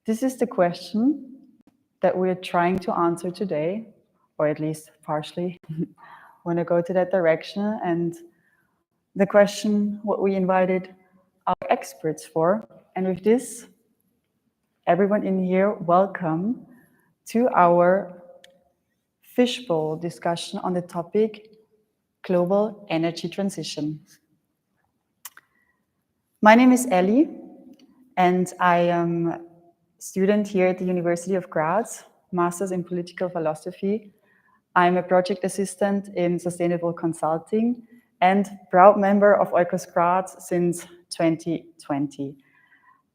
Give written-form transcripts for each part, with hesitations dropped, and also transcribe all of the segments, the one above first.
This is the question that we're trying to answer today, or at least partially want to go to that direction. And the question, what we invited our experts for. And with this, everyone in here, welcome to our fishbowl discussion on the topic global energy transition. My name is Ellie, and I am a student here at the University of Graz, Masters in Political Philosophy. I'm a project assistant in sustainable consulting and proud member of Oikos Graz since 2020.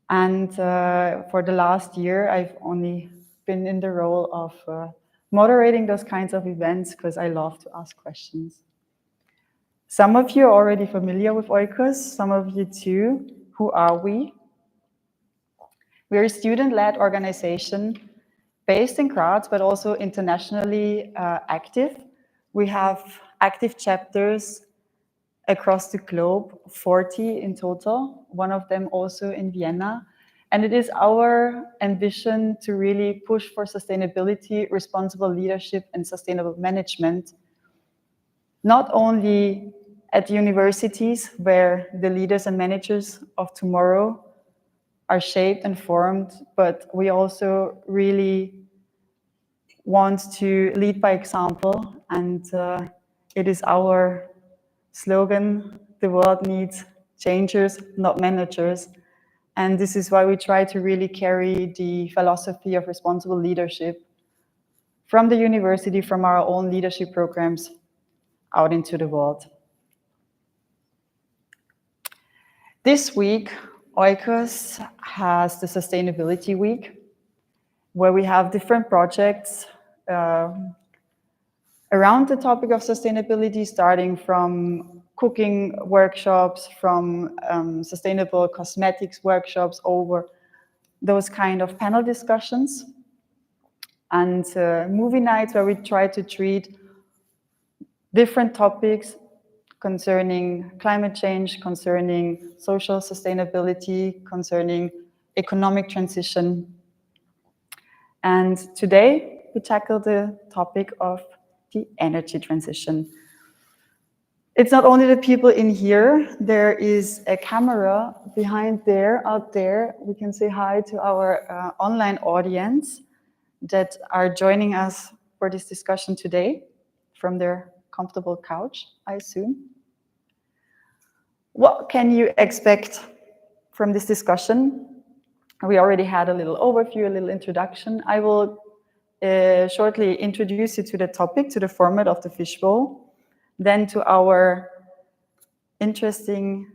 And for the last year, I've only been in the role of moderating those kinds of events because I love to ask questions. Some of you are already familiar with Oikos, some of you too. Who are we? We're a student-led organization based in Graz, but also internationally active. We have active chapters across the globe, 40 in total, one of them also in Vienna. And it is our ambition to really push for sustainability, responsible leadership, and sustainable management, not only at the universities where the leaders and managers of tomorrow are shaped and formed, but we also really want to lead by example. And it is our slogan, the world needs changers, not managers. And this is why we try to really carry the philosophy of responsible leadership from the university, from our own leadership programs out into the world. This week, Oikos has the Sustainability Week, where we have different projects around the topic of sustainability, starting from cooking workshops, from sustainable cosmetics workshops, over those kind of panel discussions, and movie nights where we try to treat different topics concerning climate change, concerning social sustainability, concerning economic transition. And today we tackle the topic of the energy transition. It's not only the people in here, there is a camera behind there, out there. We can say hi to our online audience that are joining us for this discussion today from their comfortable couch, I assume. What can you expect from this discussion? We already had a little overview, a little introduction. I will shortly introduce you to the topic, to the format of the fishbowl, then to our interesting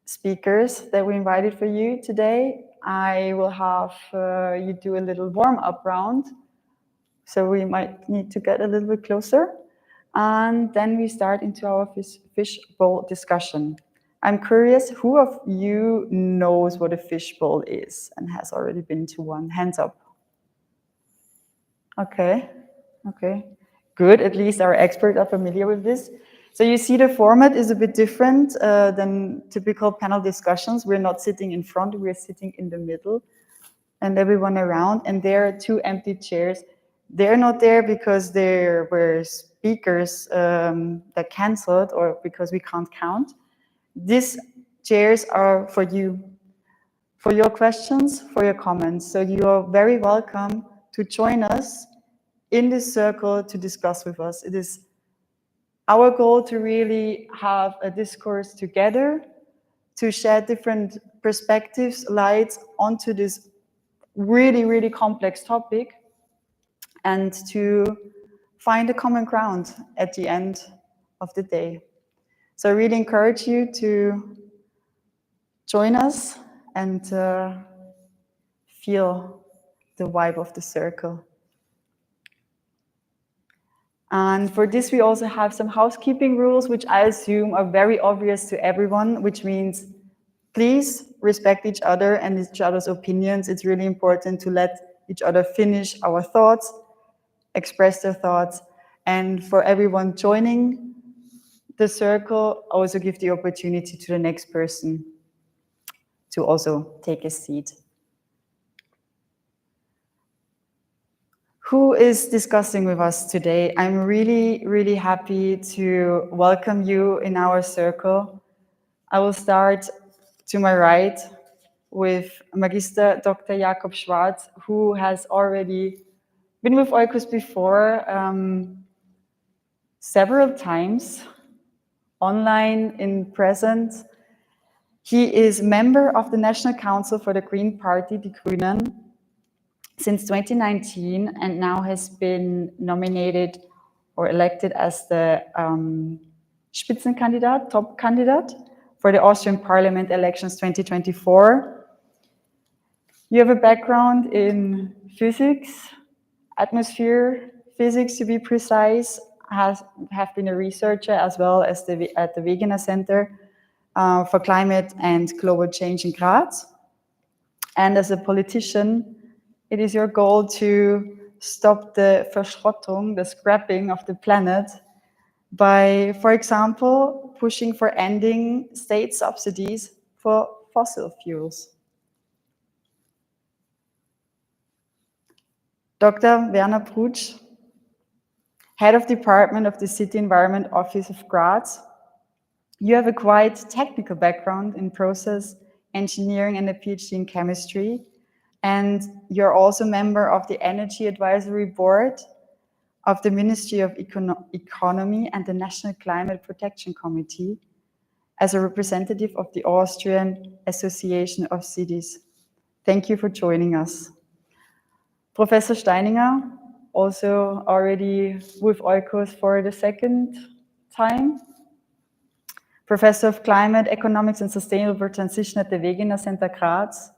speakers that we invited for you today. I will have you do a little warm-up round, so we might need to get a little bit closer. And then we start into our fishbowl discussion. I'm curious, who of you knows what a fishbowl is and has already been to one? Hands up. Okay, good. At least our experts are familiar with this. So you see the format is a bit different than typical panel discussions. We're not sitting in front, we're sitting in the middle and everyone around. And there are two empty chairs. They're not there because there were speakers that canceled or because we can't count. These chairs are for you, for your questions, for your comments. So you are very welcome to join us in this circle to discuss with us. It is our goal to really have a discourse together, to shed different perspectives, lights onto this really, really complex topic, and to find a common ground at the end of the day. So I really encourage you to join us and feel the vibe of the circle. And for this, we also have some housekeeping rules, which I assume are very obvious to everyone, which means please respect each other and each other's opinions. It's really important to let each other finish our thoughts, express their thoughts, and for everyone joining the circle, also give the opportunity to the next person to also take a seat. who is discussing with us today. I'm really, really happy to welcome you in our circle. I will start to my right with Magister Dr. Jakob Schwarz, who has already been with Oikos before several times, online, in present. He is member of the National Council for the Green Party, Die Grünen, since 2019, and now has been nominated or elected as the Spitzenkandidat, top candidate, for the Austrian Parliament elections 2024. You have a background in physics, atmosphere physics to be precise, have been a researcher as well as at the Wegener Center for Climate and Global Change in Graz. And as a politician, it is your goal to stop the Verschrottung, the scrapping of the planet, by, for example, pushing for ending state subsidies for fossil fuels. Dr. Werner Brutsch, Head of Department of the City Environment Office of Graz. You have a quite technical background in process engineering and a PhD in chemistry. And you're also member of the Energy Advisory Board of the Ministry of Economy and the National Climate Protection Committee as a representative of the Austrian Association of Cities. Thank you for joining us. Professor Steininger, also already with Oikos for the second time. Professor of Climate, Economics and Sustainable Transition at the Wegener Center Graz.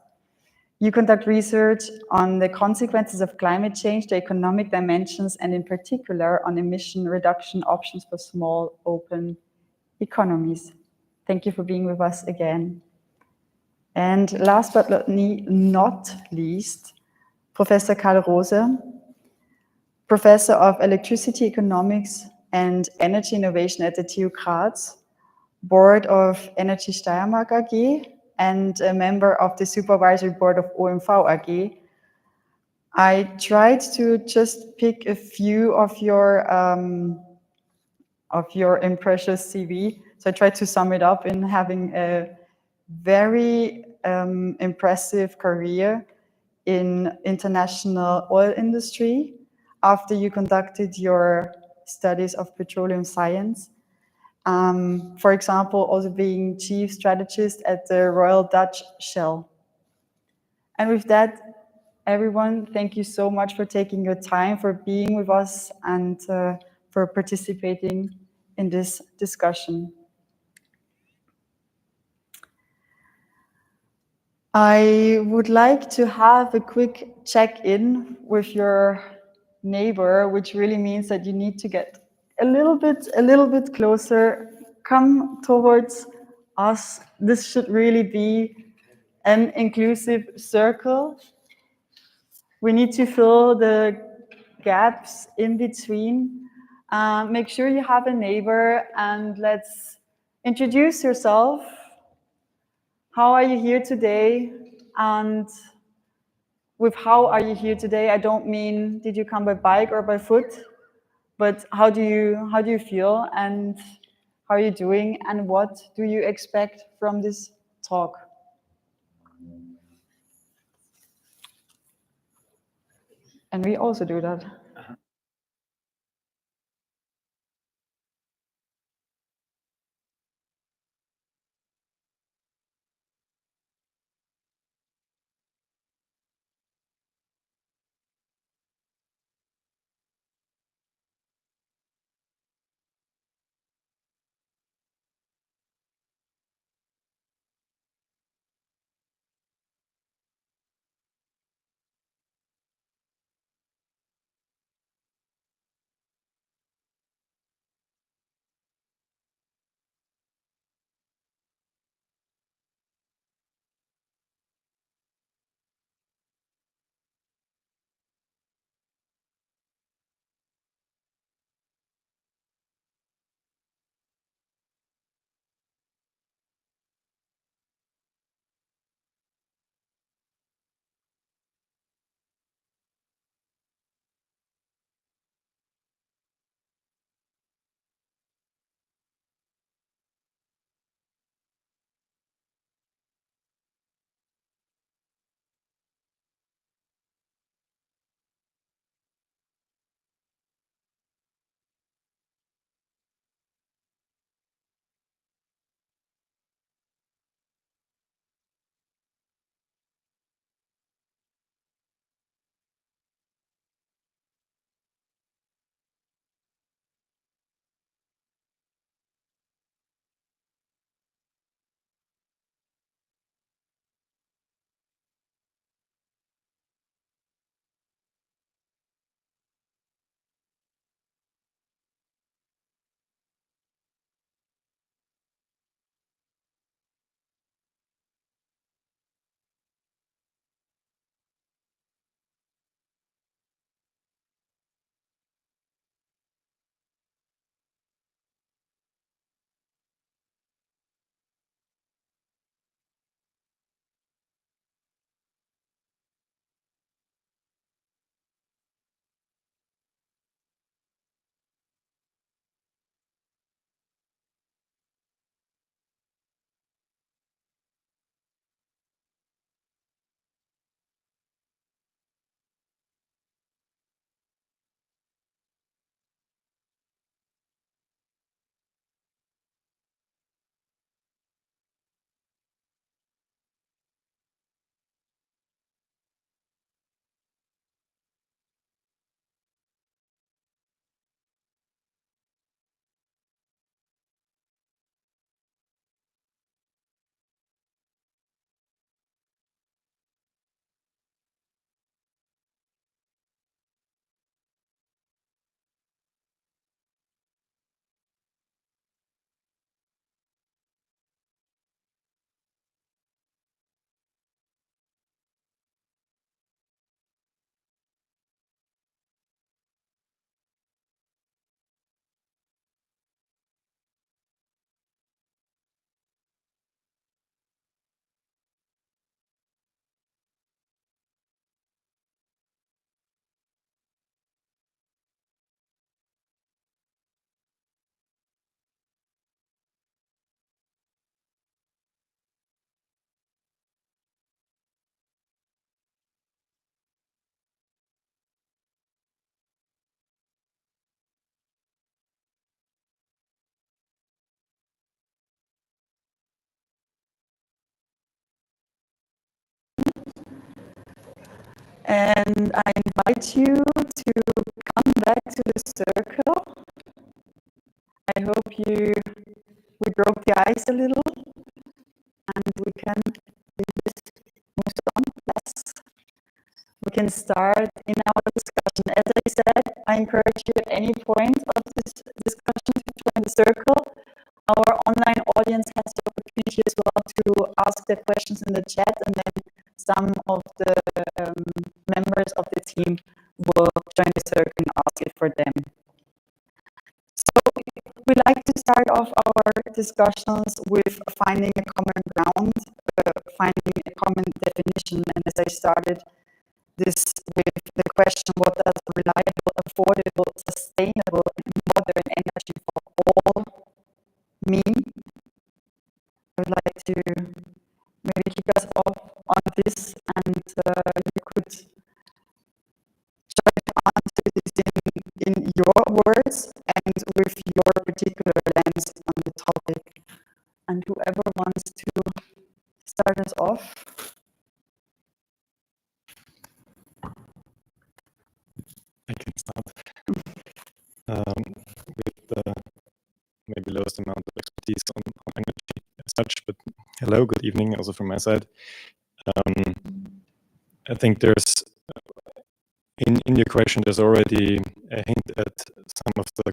You conduct research on the consequences of climate change, the economic dimensions, and in particular on emission reduction options for small open economies. Thank you for being with us again. And last but not least, Professor Karl Rose, Professor of Electricity Economics and Energy Innovation at the TU Graz, Board of Energy Steiermark AG, and a member of the Supervisory Board of OMV AG. I tried to just pick a few of your impressive CV. So I tried to sum it up in having a very impressive career in international oil industry after you conducted your studies of petroleum science. For example, also being chief strategist at the Royal Dutch Shell. And with that, everyone, thank you so much for taking your time, for being with us, and for participating in this discussion. I would like to have a quick check-in with your neighbor, which really means that you need to get a little bit closer, come towards us. This should really be an inclusive circle. We need to fill the gaps in between. Make sure you have a neighbor, and let's introduce yourself. How are you here today? And with how are you here today, I don't mean did you come by bike or by foot, but how do you feel, and how are you doing, and what do you expect from this talk? And we also do that. And I invite you to come back to the circle. I hope we broke the ice a little, and we can move on. Yes. We can start in our discussion. As I said, I encourage you at any point of this discussion to join the circle. Our online audience has the opportunity as well to ask their questions in the chat, and then some of the members of the team will join the circle and ask it for them. So we like to start off our discussions with finding a common ground, finding a common definition. And as I started this with the question, what does reliable, affordable, sustainable, and modern energy for all mean? I would like to maybe kick us off on this, and you could try to answer this in your words and with your particular lens on the topic. And whoever wants to start us off. I can start with maybe lowest amount of expertise on energy as such, but hello, good evening also from my side. I think there's, in your question, there's already a hint at some of the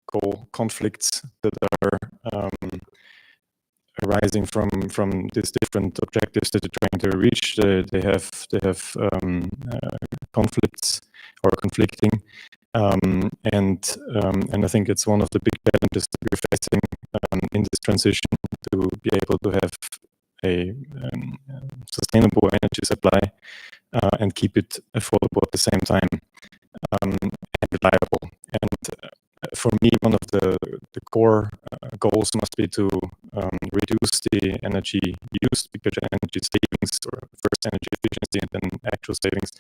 core conflicts that are arising from these different objectives that they're trying to reach. They have conflicts or conflicting, and I think it's one of the big challenges that we're facing in this transition to be able to have a sustainable energy supply and keep it affordable at the same time and reliable. And for me, one of the core goals must be to reduce the energy used, because energy savings, or first energy efficiency and then actual savings,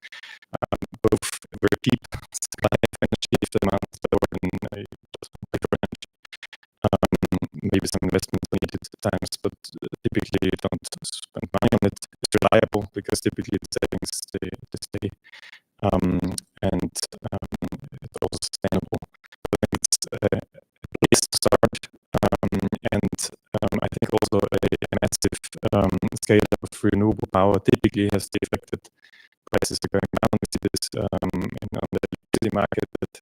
both very deep supply of energy if the amount is lower than energy. Maybe some investments are needed at times, but typically you don't spend money on it. It's reliable because typically the savings stay, and it's also sustainable. I think it's a place to start, and I think also a massive scale of renewable power typically has the effect that prices are going down. We see this on the electricity market, that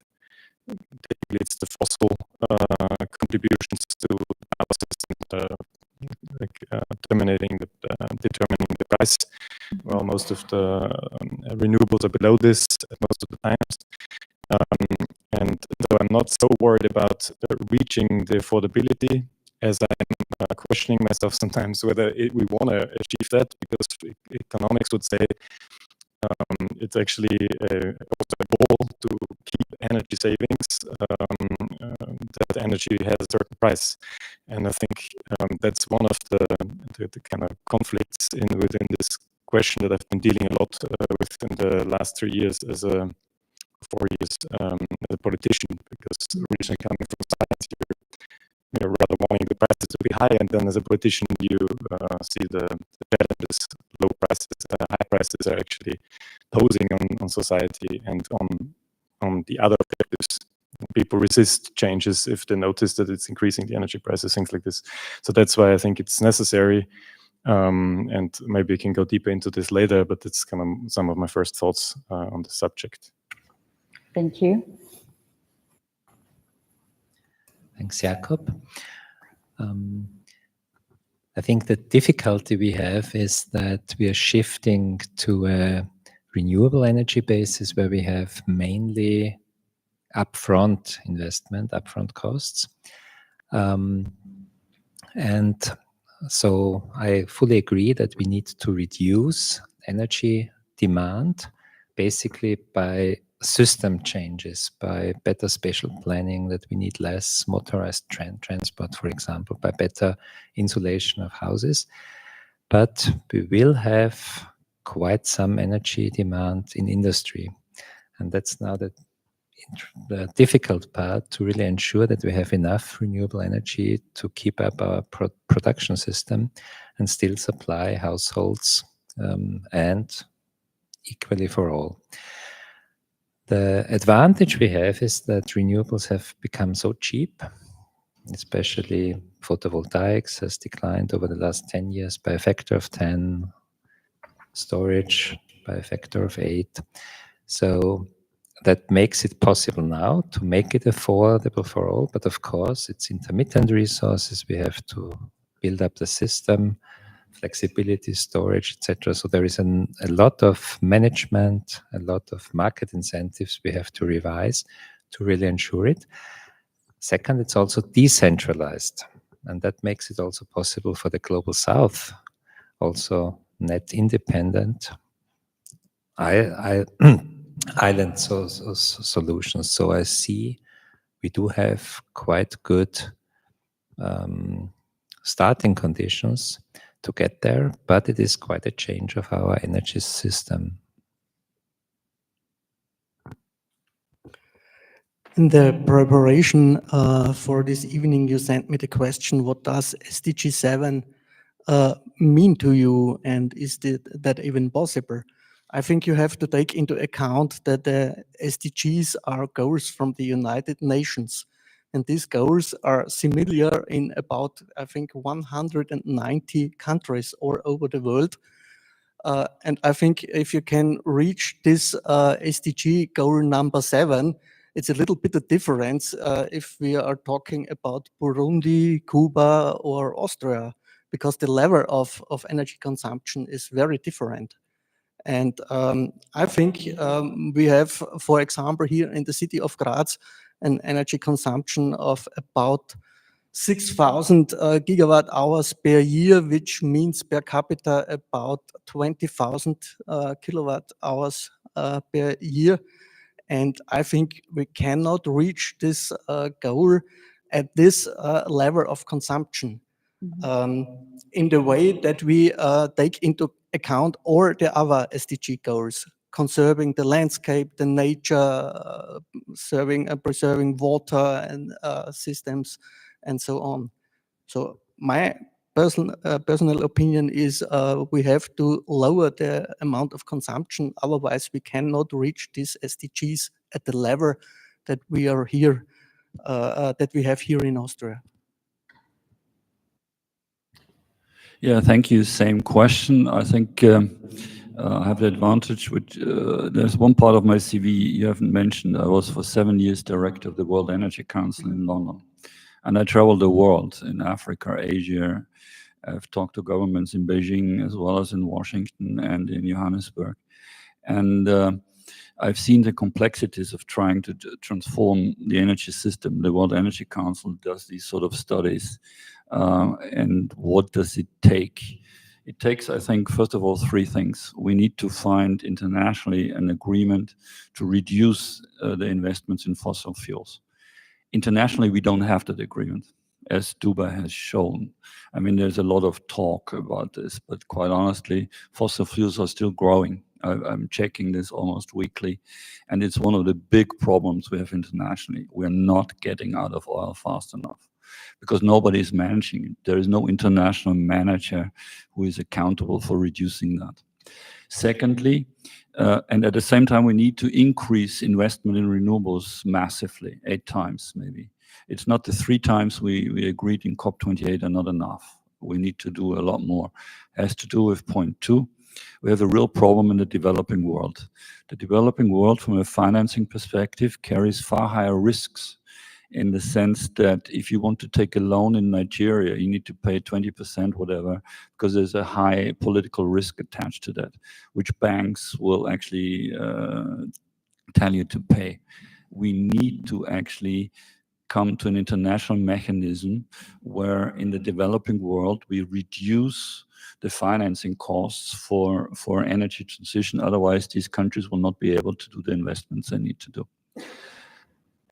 typically it's the fossil contributions to the power system determining the price. Well, most of the renewables are below this most of the times. And so I'm not so worried about reaching the affordability, as I'm questioning myself sometimes whether we want to achieve that, because economics would say it's actually also a goal to keep energy savings, that energy has a certain price. And I think that's one of the kind of conflicts within this question that I've been dealing a lot with in the last 3 years as a 4 years as a politician, because originally coming from science, you're rather wanting the prices to be high, and then as a politician you see the challenges low prices, high prices are actually posing on society and on the other objectives. People resist changes if they notice that it's increasing the energy prices, things like this. So that's why I think it's necessary. And maybe we can go deeper into this later, but it's kind of some of my first thoughts on the subject. Thank you. Thanks, Jakob. I think the difficulty we have is that we are shifting to a renewable energy basis where we have mainly upfront investment, upfront costs. And so I fully agree that we need to reduce energy demand basically by system changes, by better spatial planning, that we need less motorized transport, for example, by better insulation of houses. But we will have quite some energy demand in industry. And that's now the difficult part, to really ensure that we have enough renewable energy to keep up our production system and still supply households and equally for all. The advantage we have is that renewables have become so cheap, especially photovoltaics has declined over the last 10 years by a factor of 10, storage by a factor of 8. So that makes it possible now to make it affordable for all. But of course, it's intermittent resources. We have to build up the system, flexibility, storage, etc. So there is a lot of management, a lot of market incentives we have to revise to really ensure it. Second, it's also decentralized, and that makes it also possible for the global south, also net independent island solutions. So I see we do have quite good starting conditions to get there, but it is quite a change of our energy system. In the preparation for this evening, you sent me the question, what does SDG 7 mean to you, and is that even possible? I think you have to take into account that the SDGs are goals from the United Nations, and these goals are similar in about, I think, 190 countries all over the world. And I think if you can reach this SDG goal number 7, it's a little bit of difference if we are talking about Burundi, Cuba, or Austria, because the level of energy consumption is very different. And I think we have, for example, here in the city of Graz, an energy consumption of about 6,000 gigawatt hours per year, which means per capita about 20,000 kilowatt hours per year. And I think we cannot reach this goal at this level of consumption in the way that we take into account all the other SDG goals, conserving the landscape, the nature, preserving water and systems, and so on. So my personal opinion is we have to lower the amount of consumption, otherwise we cannot reach these SDGs at the level that we are here, that we have here in Austria. Yeah, thank you. Same question. I think I have the advantage, which there's one part of my CV you haven't mentioned. I was for 7 years director of the World Energy Council in London. And I traveled the world in Africa, Asia. I've talked to governments in Beijing as well as in Washington and in Johannesburg. And I've seen the complexities of trying to transform the energy system. The World Energy Council does these sort of studies. And what does it take? It takes, I think, first of all, 3 things. We need to find internationally an agreement to reduce the investments in fossil fuels. Internationally, we don't have that agreement, as Dubai has shown. I mean, there's a lot of talk about this, but quite honestly, fossil fuels are still growing. I'm checking this almost weekly, and it's one of the big problems we have internationally. We're not getting out of oil fast enough because nobody is managing it. There is no international manager who is accountable for reducing that. Secondly, and at the same time, we need to increase investment in renewables massively, 8 times maybe. It's not the 3 times we agreed in COP28 are not enough. We need to do a lot more. It has to do with point 2. We have a real problem in the developing world. The developing world, from a financing perspective, carries far higher risks in the sense that if you want to take a loan in Nigeria, you need to pay 20%, whatever, because there's a high political risk attached to that, which banks will actually tell you to pay. We need to actually come to an international mechanism where in the developing world we reduce the financing costs for energy transition. Otherwise, these countries will not be able to do the investments they need to do.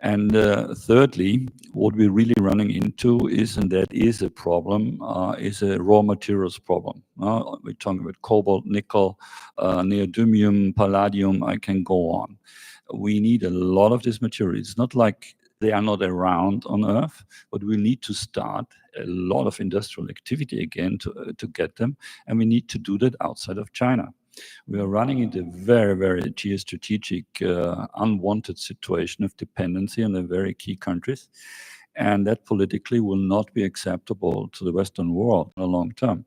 And thirdly, what we're really running into is, and that is a problem, is a raw materials problem. We're talking about cobalt, nickel, neodymium, palladium, I can go on. We need a lot of this material. It's not like they are not around on Earth, but we need to start a lot of industrial activity again to get them, and we need to do that outside of China. We are running into a very, very geostrategic, unwanted situation of dependency on the very key countries. And that politically will not be acceptable to the Western world in the long term.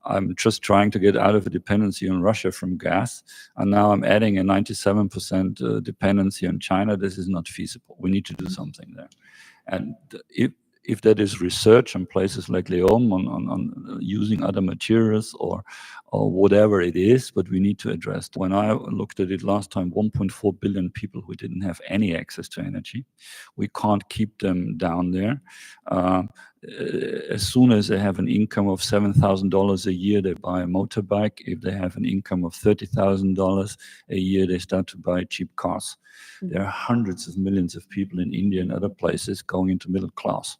I'm just trying to get out of a dependency on Russia from gas, and now I'm adding a 97% dependency on China. This is not feasible. We need to do something there. And if that is research on places like Leon on using other materials or whatever it is, but we need to address. When I looked at it last time, 1.4 billion people who didn't have any access to energy. We can't keep them down there. As soon as they have an income of $7,000 a year, they buy a motorbike. If they have an income of $30,000 a year, they start to buy cheap cars. There are hundreds of millions of people in India and other places going into middle class.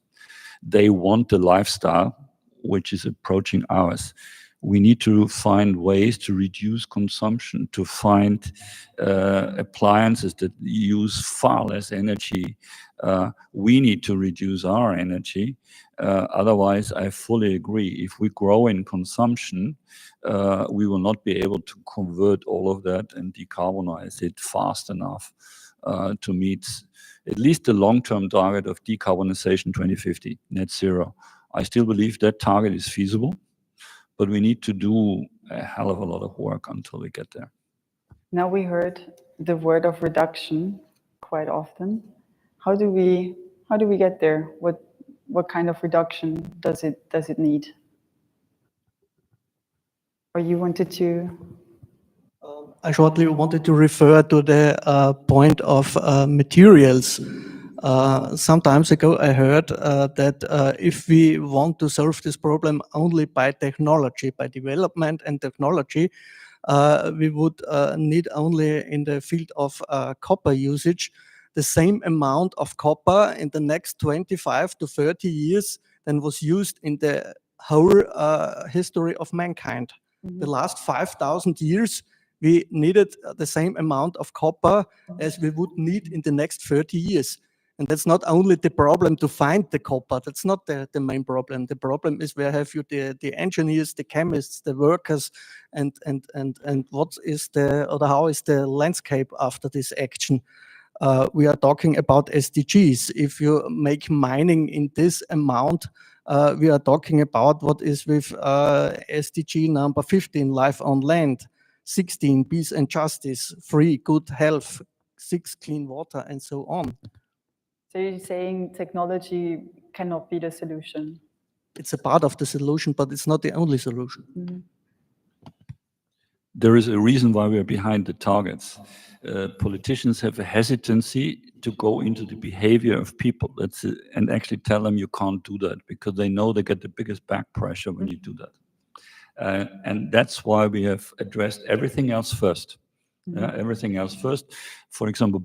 They want the lifestyle which is approaching ours. We need to find ways to reduce consumption, to find appliances that use far less energy. We need to reduce our energy. Otherwise, I fully agree. If we grow in consumption, we will not be able to convert all of that and decarbonize it fast enough to meet at least the long-term target of decarbonization 2050, net zero. I still believe that target is feasible, but we need to do a hell of a lot of work until we get there. Now we heard the word of reduction quite often. How do we get there? What kind of reduction does it need? Or you wanted to? I shortly wanted to refer to the point of materials. Some time ago, I heard that if we want to solve this problem only by technology, by development and technology, we would need only in the field of copper usage the same amount of copper in the next 25 to 30 years than was used in the whole history of mankind. Mm-hmm. The last 5,000 years, we needed the same amount of copper as we would need in the next 30 years. And that's not only the problem to find the copper, that's not the main problem. The problem is where have you the engineers, the chemists, the workers, and what is how is the landscape after this action? We are talking about SDGs. If you make mining in this amount, we are talking about what is with SDG number 15, life on land, 16, peace and justice, 3, good health, 6, clean water, and so on. So you're saying technology cannot be the solution? It's a part of the solution, but it's not the only solution. Mm-hmm. There is a reason why we are behind the targets. Politicians have a hesitancy to go into the behavior of people and actually tell them you can't do that, because they know they get the biggest back pressure when you do that. And that's why we have addressed everything else first. Everything else first. For example,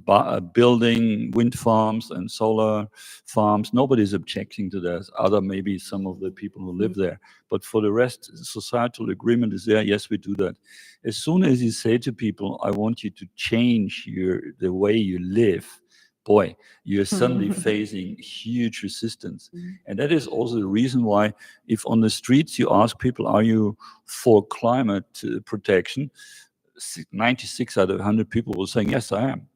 building wind farms and solar farms, nobody's objecting to that, other maybe some of the people who live there. But for the rest, societal agreement is there, yes, we do that. As soon as you say to people, I want you to change the way you live, boy, you're suddenly facing huge resistance. And that is also the reason why if on the streets you ask people, are you for climate protection? 96 out of 100 people will say, yes, I am.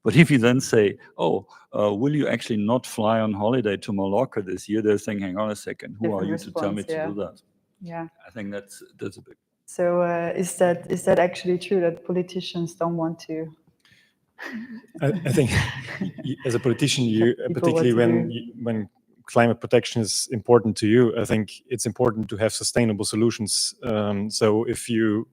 But if you then say, will you actually not fly on holiday to Mallorca this year? They're saying, hang on a second, who are you to tell me to do that? Yeah. I think that's a big. So is that actually true that politicians don't want to? I think as a politician, particularly when climate protection is important to you, I think it's important to have sustainable solutions. So if you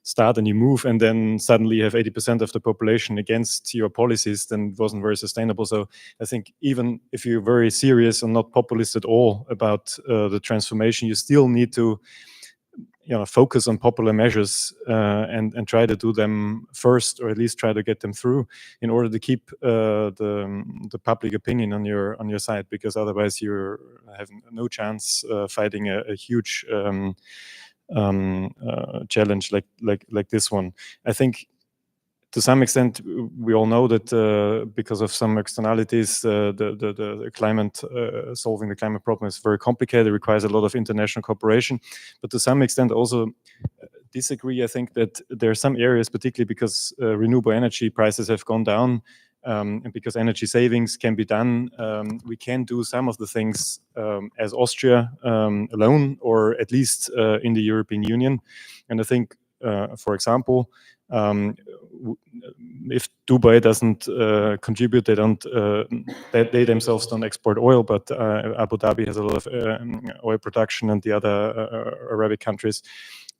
start and you move and then suddenly you have 80% of the population against your policies, then it wasn't very sustainable. So I think even if you're very serious and not populist at all about the transformation, you still need to focus on popular measures and try to do them first, or at least try to get them through in order to keep the public opinion on your side, because otherwise you have no chance fighting a huge challenge like this one. I think to some extent we all know that because of some externalities, the climate solving the climate problem is very complicated. It requires a lot of international cooperation, but to some extent also disagree. I think that there are some areas, particularly because renewable energy prices have gone down, and because energy savings can be done, we can do some of the things as Austria alone, or at least in the European Union. And I think, for example, if Dubai doesn't contribute, they themselves don't export oil, but Abu Dhabi has a lot of oil production, and the other Arabic countries.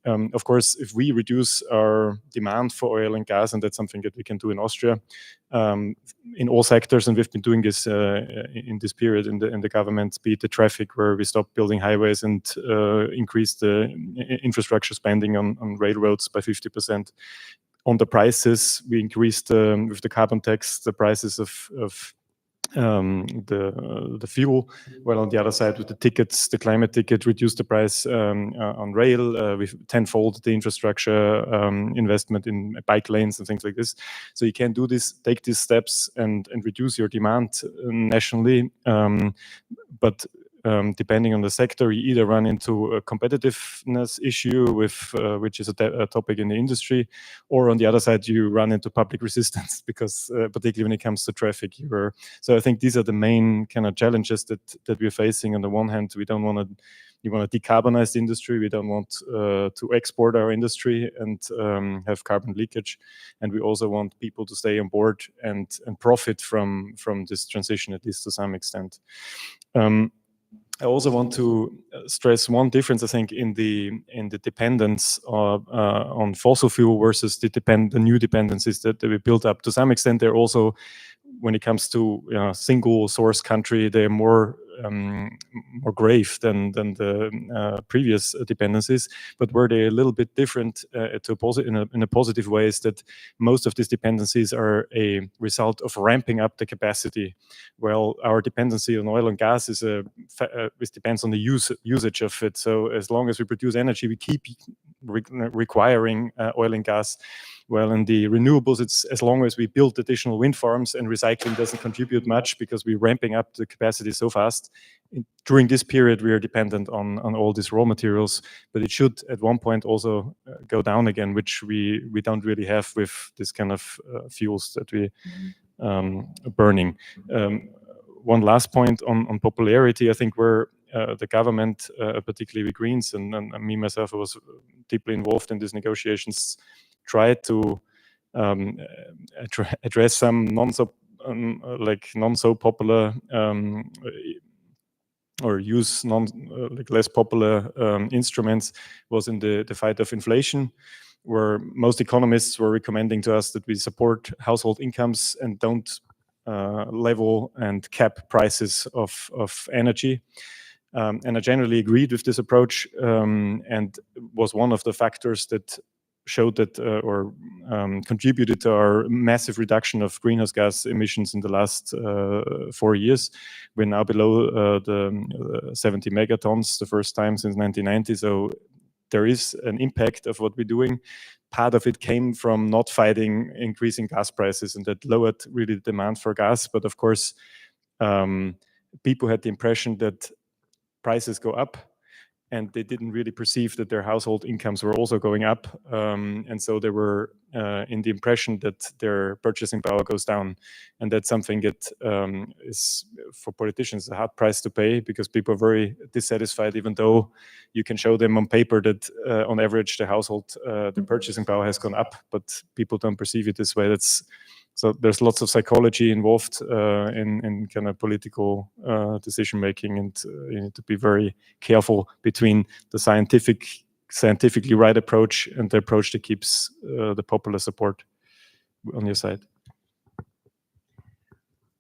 Of course, if we reduce our demand for oil and gas, and that's something that we can do in Austria, in all sectors, and we've been doing this in this period in the government, be it the traffic, where we stop building highways and increase the infrastructure spending on railroads by 50%. On the prices, we increased with the carbon tax the prices of the fuel, while on the other side with the tickets, the climate ticket reduced the price on rail. We've tenfold the infrastructure investment in bike lanes and things like this. So you can do this, take these steps and reduce your demand nationally, but depending on the sector, you either run into a competitiveness issue with which is a topic in the industry, or on the other side, you run into public resistance because particularly when it comes to traffic, so I think these are the main kind of challenges that we're facing. On the one hand, we want to decarbonize the industry. We don't want to export our industry and have carbon leakage, and we also want people to stay on board and profit from this transition, at least to some extent. I also want to stress one difference, I think, in the dependence on fossil fuel versus the new dependencies that we built up. To some extent, they're also, when it comes to single source country, they're more grave than the previous dependencies. But where they're a little bit different in a positive way is that most of these dependencies are a result of ramping up the capacity. Well, our dependency on oil and gas which depends on the usage of it. So as long as we produce energy, we keep requiring oil and gas. Well, in the renewables, it's as long as we build additional wind farms, and recycling doesn't contribute much because we're ramping up the capacity so fast. During this period, we are dependent on all these raw materials, but it should at one point also go down again, which we don't really have with this kind of fuels that we burning. One last point on popularity. I think where the government, particularly the Greens, and me myself, I was deeply involved in these negotiations, tried to address some non so popular or use less popular instruments, was in the fight of inflation, where most economists were recommending to us that we support household incomes and don't level and cap prices of energy. And I generally agreed with this approach, and was one of the factors that showed that or contributed to our massive reduction of greenhouse gas emissions in the last 4 years. We're now below the 70 megatons, the first time since 1990. So there is an impact of what we're doing. Part of it came from not fighting increasing gas prices, and that lowered really the demand for gas. But of course, people had the impression that prices go up, and they didn't really perceive that their household incomes were also going up. And so they were in the impression that their purchasing power goes down. And that's something that is, for politicians, a hard price to pay, because people are very dissatisfied, even though you can show them on paper that on average the household, the purchasing power has gone up, but people don't perceive it this way. So there's lots of psychology involved in kind of political decision making, and you need to be very careful between the scientifically right approach and the approach that keeps the popular support on your side.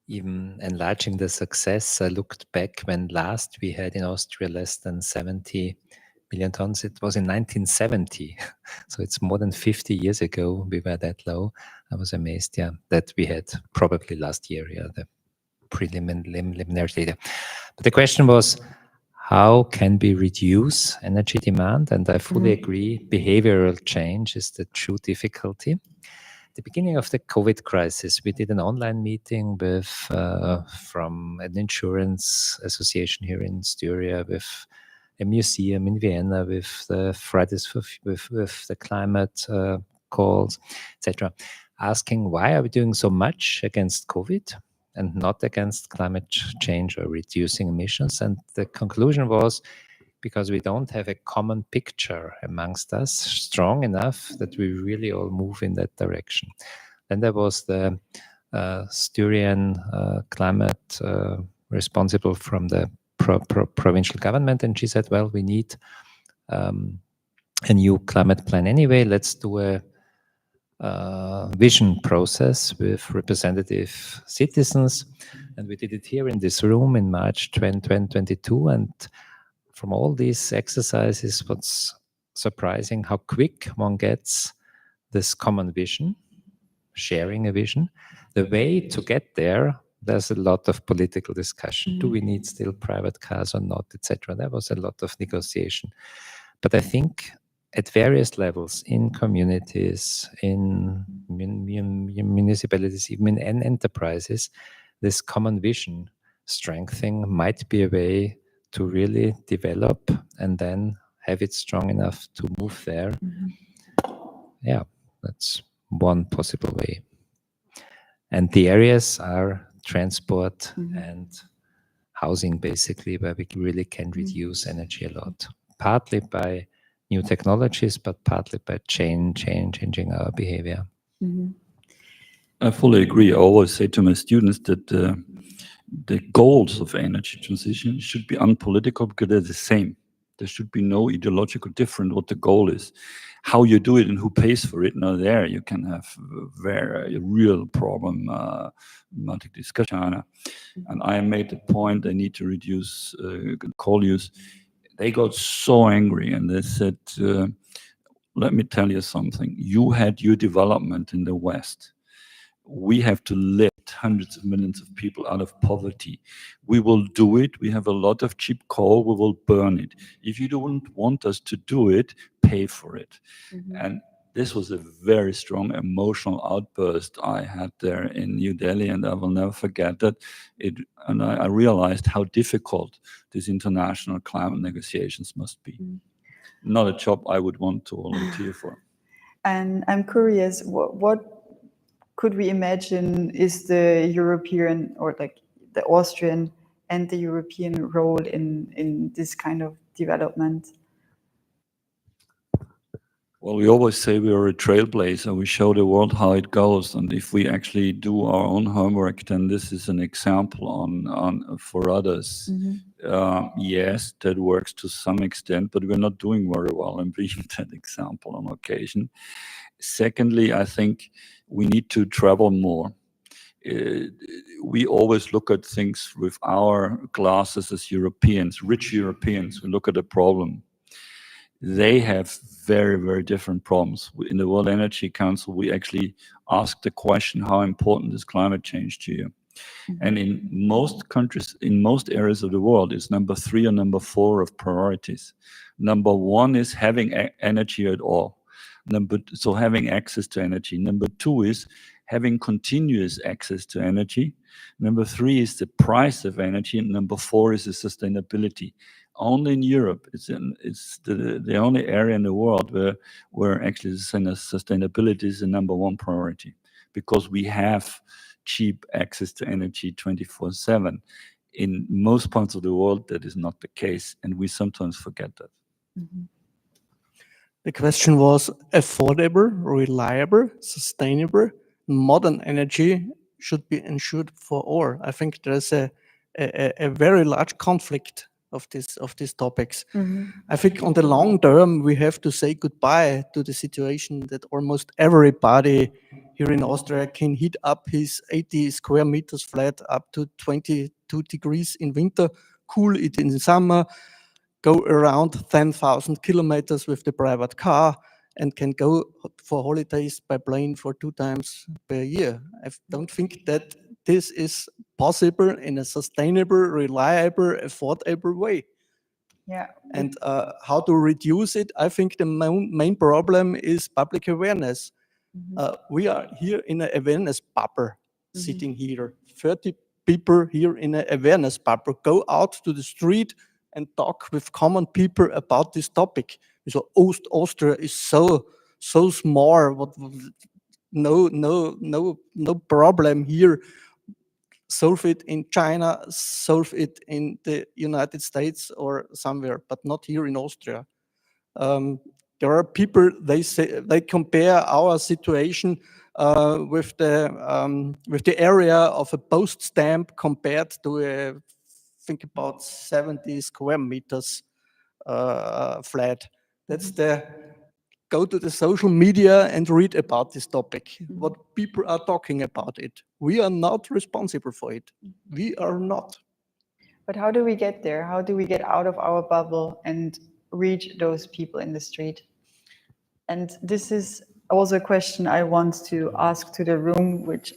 Even enlarging the success, I looked back when last we had in Austria less than 70 million tons. It was in 1970. So it's more than 50 years ago we were that low. I was amazed, that we had probably last year, the preliminary data. But the question was, how can we reduce energy demand? And I fully agree, behavioral change is the true difficulty. At the beginning of the COVID crisis, we did an online meeting with from an insurance association here in Styria, with a museum in Vienna with the Fridays with the climate calls, etc., asking why are we doing so much against COVID and not against climate change or reducing emissions. And the conclusion was because we don't have a common picture amongst us strong enough that we really all move in that direction. Then there was the Styrian climate responsible from the provincial government, and she said, well, we need a new climate plan anyway. Let's do a vision process with representative citizens. And we did it here in this room in March 2022. And from all these exercises, what's surprising, how quick one gets this common vision, sharing a vision. The way to get there, there's a lot of political discussion. Do we need still private cars or not, etc.? There was a lot of negotiation. But I think at various levels, in communities, in municipalities, even in enterprises, this common vision strengthening might be a way to really develop and then have it strong enough to move there. Yeah, that's one possible way. And the areas are transport and housing, basically, where we really can reduce energy a lot, partly by new technologies, but partly by changing our behavior. I fully agree. I always say to my students that the goals of energy transition should be unpolitical because they're the same. There should be no ideological difference what the goal is. How you do it and who pays for it, now there you can have a very real problem, discussion. And I made the point they need to reduce coal use. They got so angry and they said, let me tell you something. You had your development in the West. We have to lift hundreds of millions of people out of poverty. We will do it. We have a lot of cheap coal. We will burn it. If you don't want us to do it, pay for it. And this was a very strong emotional outburst I had there in New Delhi, and I will never forget that. And I realized how difficult these international climate negotiations must be. Not a job I would want to volunteer for. And I'm curious, what could we imagine is the European or like the Austrian and the European role in this kind of development? Well, we always say we are a trailblazer. We show the world how it goes, and if we actually do our own homework, then this is an example on for others. Yes, that works to some extent, but we're not doing very well in being that example on occasion. Secondly, I think we need to travel more. We always look at things with our glasses as Europeans, rich Europeans. We look at a problem. They have very, very different problems. In the World Energy Council, we actually asked the question, how important is climate change to you? And in most countries, in most areas of the world, it's number 3 or number 4 of priorities. Number 1 is having energy at all. So having access to energy. Number 2 is having continuous access to energy. Number 3 is the price of energy. And number 4 is the sustainability. Only in Europe, it's the only area in the world where actually sustainability is the number 1 priority, because we have cheap access to energy 24/7. In most parts of the world, that is not the case, and we sometimes forget that. The question was affordable, reliable, sustainable, modern energy should be ensured for all. I think there's a very large conflict of these topics. I think on the long term, we have to say goodbye to the situation that almost everybody here in Austria can heat up his 80 square meters flat up to 22 degrees in winter, cool it in the summer, go around 10,000 kilometers with the private car, and can go for holidays by plane for 2 times per year. I don't think that this is possible in a sustainable, reliable, affordable way. Yeah. And how to reduce it? I think the main problem is public awareness. We are here in an awareness bubble, sitting here. 30 people here in an awareness bubble. Go out to the street and talk with common people about this topic. So Austria is so small. No problem here. Solve it in China, solve it in the United States or somewhere, but not here in Austria. There are people, they compare our situation with the area of a post stamp compared to think about 70 square meters flat. That's go to the social media and read about this topic, what people are talking about it. We are not responsible for it. We are not. But how do we get there? How do we get out of our bubble and reach those people in the street? And this is also a question I want to ask to the room, which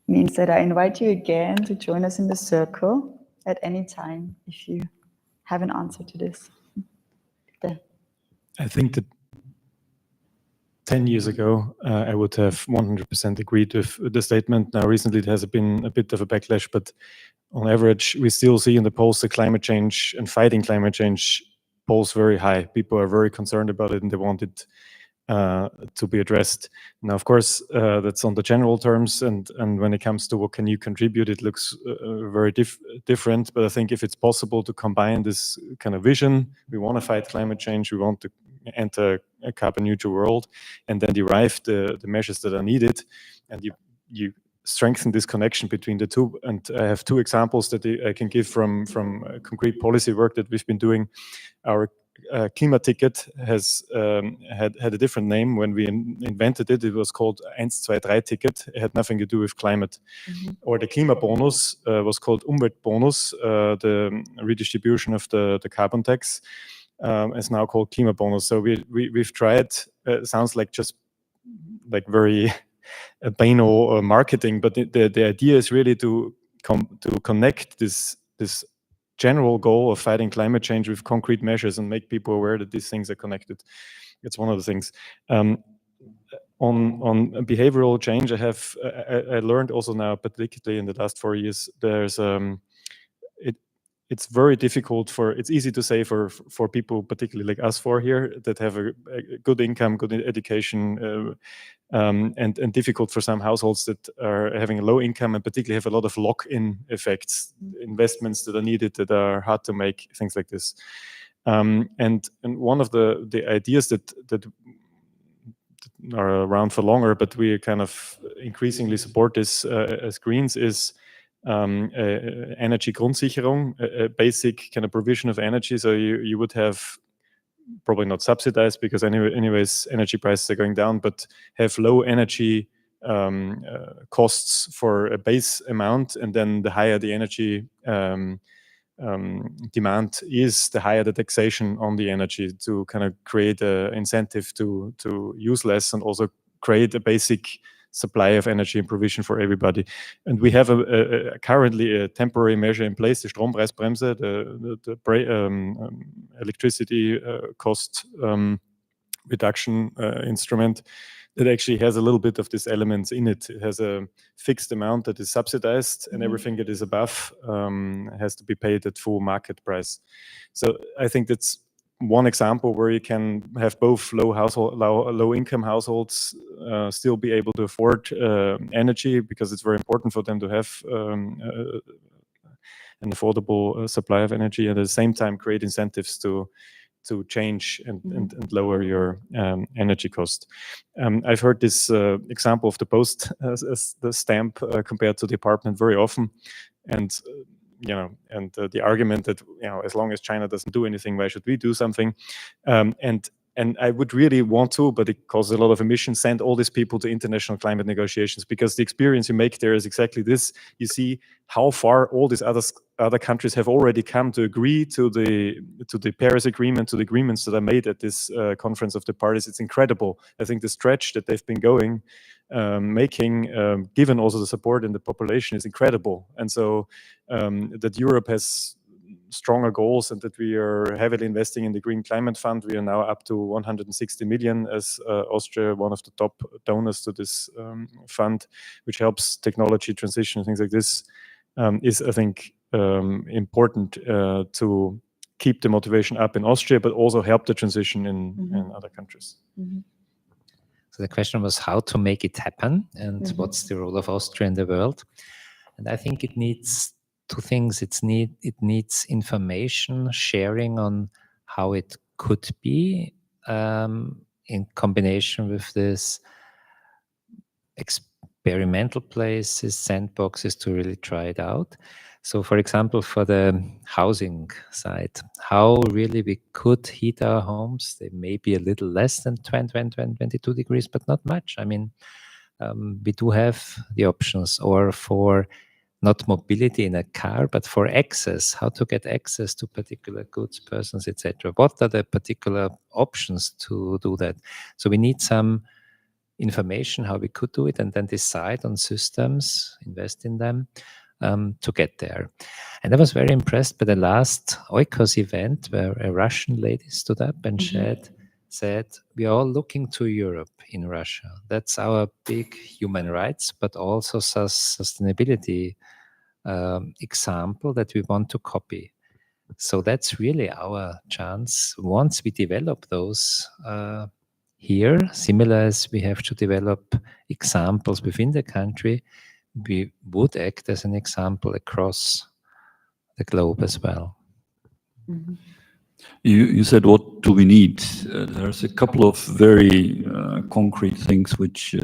means that I invite you again to join us in the circle at any time if you have an answer to this. I think that 10 years ago, I would have 100% agreed with the statement. Now, recently, it has been a bit of a backlash, but on average, we still see in the polls that climate change and fighting climate change polls very high. People are very concerned about it and they want it to be addressed. Now, of course, that's on the general terms, and when it comes to what can you contribute, it looks very different. But I think if it's possible to combine this kind of vision, we want to fight climate change, we want to enter a carbon neutral world, and then derive the measures that are needed, and you strengthen this connection between the two. And I have two examples that I can give from concrete policy work that we've been doing. Our Klima ticket has had a different name. When we invented it, it was called 1, 2, 3 ticket. It had nothing to do with climate. Or the Klimabonus was called Umweltbonus. The redistribution of the carbon tax is now called Klimabonus. So we've tried. Sounds like just like very banal marketing, but the idea is really to connect this general goal of fighting climate change with concrete measures and make people aware that these things are connected. It's one of the things. On behavioral change, I learned also now, particularly in the last 4 years, there's it's very difficult it's easy to say for people, particularly like us four here, that have a good income, good education, and difficult for some households that are having a low income and particularly have a lot of lock-in effects, investments that are needed that are hard to make, things like this. And one of the ideas that are around for longer, but we kind of increasingly support this as Greens, is energy Grundsicherung, a basic kind of provision of energy. So you would have probably not subsidized because anyways energy prices are going down, but have low energy costs for a base amount, and then the higher the energy demand is, the higher the taxation on the energy, to kind of create an incentive to use less and also create a basic supply of energy and provision for everybody. And we have currently a temporary measure in place, the Strompreisbremse, the electricity cost reduction instrument, that actually has a little bit of these elements in it. It has a fixed amount that is subsidized, and everything that is above has to be paid at full market price. So I think that's one example where you can have both low income households still be able to afford energy, because it's very important for them to have an affordable supply of energy, and at the same time create incentives to change and lower your energy cost. I've heard this example of the post the stamp compared to the apartment very often, and the argument that as long as China doesn't do anything, why should we do something? And I would really want to, but it causes a lot of emissions, send all these people to international climate negotiations, because the experience you make there is exactly this. You see how far all these other countries have already come to agree to the Paris Agreement, to the agreements that are made at this conference of the parties. It's incredible. I think the stretch that they've been making, given also the support in the population, is incredible. And so that Europe has stronger goals and that we are heavily investing in the Green Climate Fund. We are now up to 160 million as Austria, one of the top donors to this fund, which helps technology transition and things like this, is, I think, important to keep the motivation up in Austria, but also help the transition in other countries. So the question was how to make it happen and what's the role of Austria in the world. And I think it needs two things. It needs information sharing on how it could be in combination with this experimental places, sandboxes to really try it out. So for example, for the housing side, how really we could heat our homes, they may be a little less than 22 degrees, but not much. I mean, we do have the options, or for not mobility in a car, but for access, how to get access to particular goods, persons, etc. What are the particular options to do that? So we need some information how we could do it, and then decide on systems, invest in them to get there. And I was very impressed by the last Oikos event where a Russian lady stood up and said, we are all looking to Europe in Russia. That's our big human rights, but also sustainability example that we want to copy. So that's really our chance. Once we develop those here, similar as we have to develop examples within the country, we would act as an example across the globe as well. You said, what do we need? There's a couple of very concrete things which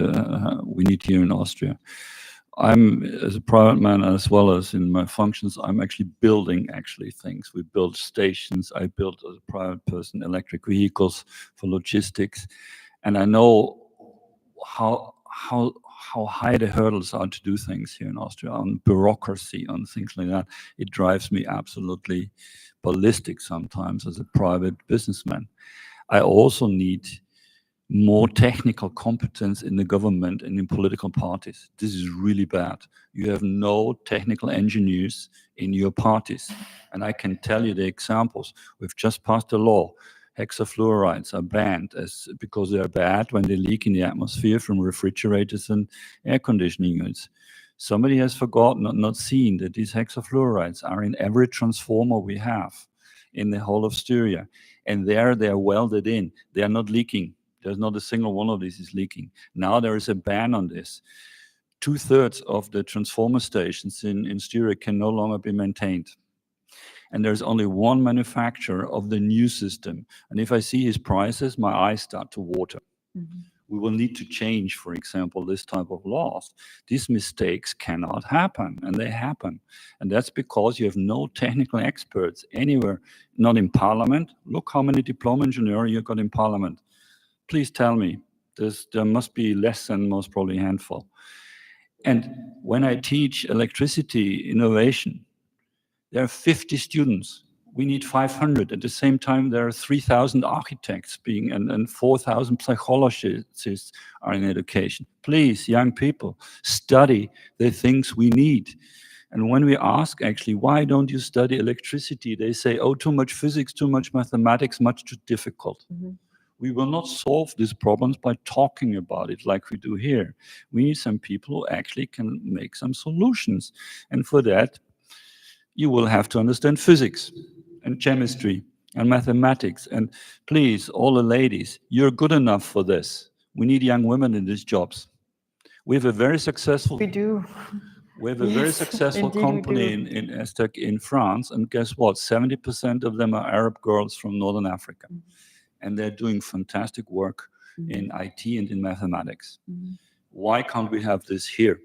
we need here in Austria. I'm, as a private man, as well as in my functions, I'm actually building things. We build stations. I built, as a private person, electric vehicles for logistics. And I know how high the hurdles are to do things here in Austria, on bureaucracy, on things like that. It drives me absolutely ballistic sometimes as a private businessman. I also need more technical competence in the government and in political parties. This is really bad. You have no technical engineers in your parties. And I can tell you the examples. We've just passed a law. Hexafluorides are banned because they are bad when they leak in the atmosphere from refrigerators and air conditioning units. Somebody has forgotten, not seen, that these hexafluorides are in every transformer we have in the whole of Styria. And there they are welded in. They are not leaking. There's not a single one of these is leaking. Now there is a ban on this. 2/3 of the transformer stations in Styria can no longer be maintained. And there's only one manufacturer of the new system. And if I see his prices, my eyes start to water. We will need to change, for example, this type of laws. These mistakes cannot happen, and they happen. And that's because you have no technical experts anywhere, not in parliament. Look how many diploma engineers you got in parliament. Please tell me, there must be less than most probably a handful. And when I teach electricity innovation, there are 50 students. We need 500. At the same time, there are 3,000 architects and 4,000 psychologists are in education. Please, young people, study the things we need. And when we ask, actually, why don't you study electricity? They say, oh, too much physics, too much mathematics, much too difficult. We will not solve these problems by talking about it like we do here. We need some people who actually can make some solutions. And for that, you will have to understand physics and chemistry and mathematics. And please, all the ladies, you're good enough for this. We need young women in these jobs. We have a very successful... We do. We have a very successful company in Aztec in France, and guess what? 70% of them are Arab girls from Northern Africa. And they're doing fantastic work in IT and in mathematics. Why can't we have this here?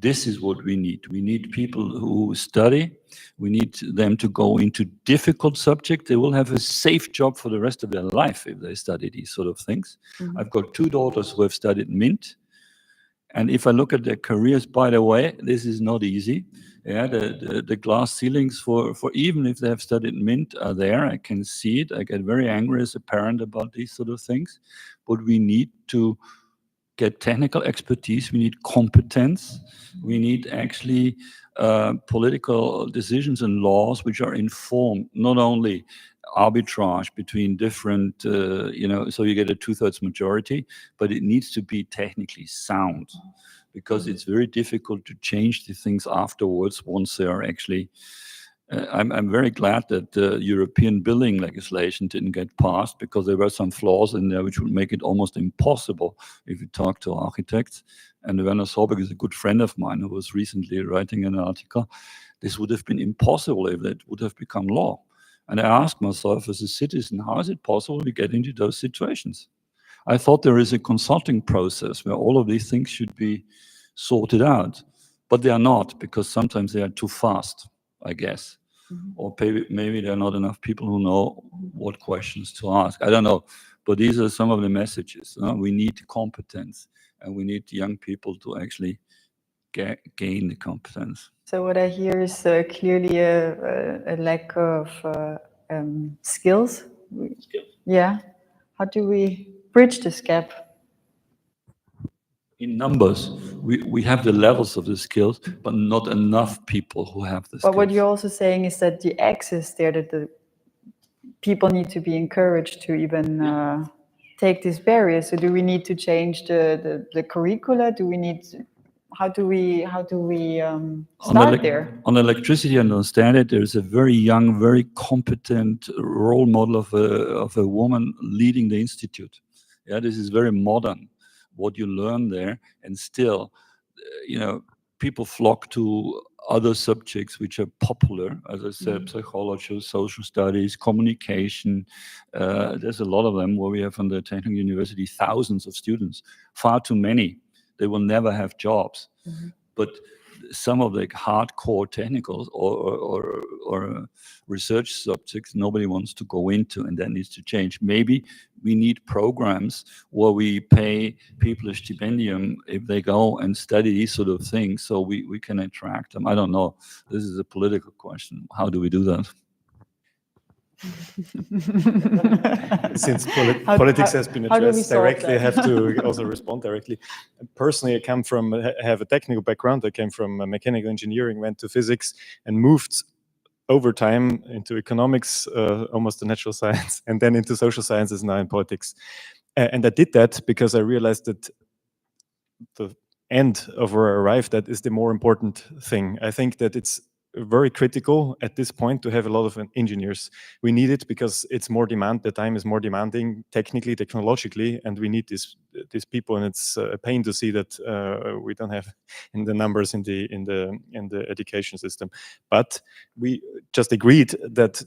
This is what we need. We need people who study. We need them to go into difficult subjects. They will have a safe job for the rest of their life if they study these sort of things. I've got 2 daughters who have studied Mint. And if I look at their careers, by the way, this is not easy. Yeah, the glass ceilings for even if they have studied Mint are there. I can see it. I get very angry as a parent about these sort of things. But we need to get technical expertise. We need competence. We need actually political decisions and laws which are informed not only arbitrage between different, so you get a 2/3 majority, but it needs to be technically sound, because it's very difficult to change the things afterwards once they are actually. I'm very glad that the European building legislation didn't get passed, because there were some flaws in there which would make it almost impossible if you talk to architects. And Werner Solberg is a good friend of mine who was recently writing an article. This would have been impossible if that would have become law. And I asked myself as a citizen, how is it possible we get into those situations? I thought there is a consulting process where all of these things should be sorted out, but they are not, because sometimes they are too fast, I guess. Or maybe there are not enough people who know what questions to ask. I don't know, but these are some of the messages. We need competence, and we need young people to actually gain the competence. So what I hear is clearly a lack of skills. Yeah. How do we bridge this gap? In numbers, we have the levels of the skills, but not enough people who have the skills. But what you're also saying is that the access there, that the people need to be encouraged to even take these barriers. So do we need to change the curricula? Do we need to, how do we start there? On electricity, I understand it. There's a very young, very competent role model of a woman leading the institute. Yeah, this is very modern, what you learn there, and still, people flock to other subjects which are popular, as I said, psychology, social studies, communication. There's a lot of them where we have on the Technical University thousands of students, far too many. They will never have jobs. But some of the hardcore technicals or research subjects nobody wants to go into, and that needs to change. Maybe we need programs where we pay people a stipendium if they go and study these sort of things, so we can attract them. I don't know. This is a political question. How do we do that? Since politics has been addressed directly, I have to also respond directly. Personally, I have a technical background. I came from mechanical engineering, went to physics, and moved over time into economics, almost a natural science, and then into social sciences, now in politics. And I did that because I realized that the end of where I arrived at is the more important thing. I think that it's very critical at this point to have a lot of engineers. We need it because it's more demand. The time is more demanding technically, technologically, and we need these people. And it's a pain to see that we don't have in the numbers in the education system. But we just agreed that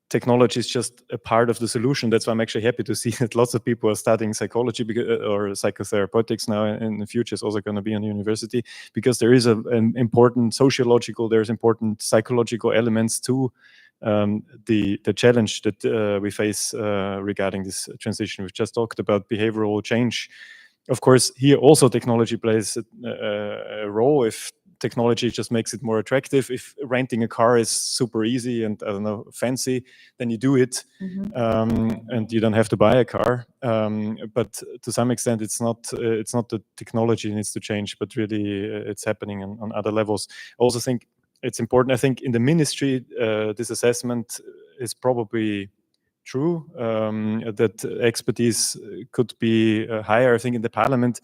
technology is just a part of the solution. That's why I'm actually happy to see that lots of people are studying psychology or psychotherapeutics now. In the future, is also going to be on university, because there is an important sociological, there's important psychological elements to the challenge that we face regarding this transition. We've just talked about behavioral change. Of course, here also technology plays a role. If technology just makes it more attractive. If renting a car is super easy and, I don't know, fancy, then you do it, and you don't have to buy a car. But to some extent, it's not the technology needs to change, but really it's happening on other levels. I also think it's important. I think in the ministry, this assessment is probably true, that expertise could be higher. I think in the parliament,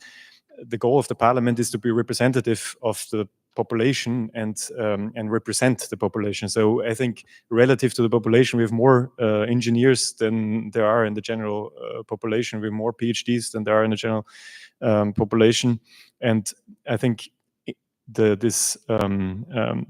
the goal of the parliament is to be representative of the population and represent the population. So I think relative to the population, we have more engineers than there are in the general population. We have more PhDs than there are in the general population. And I think this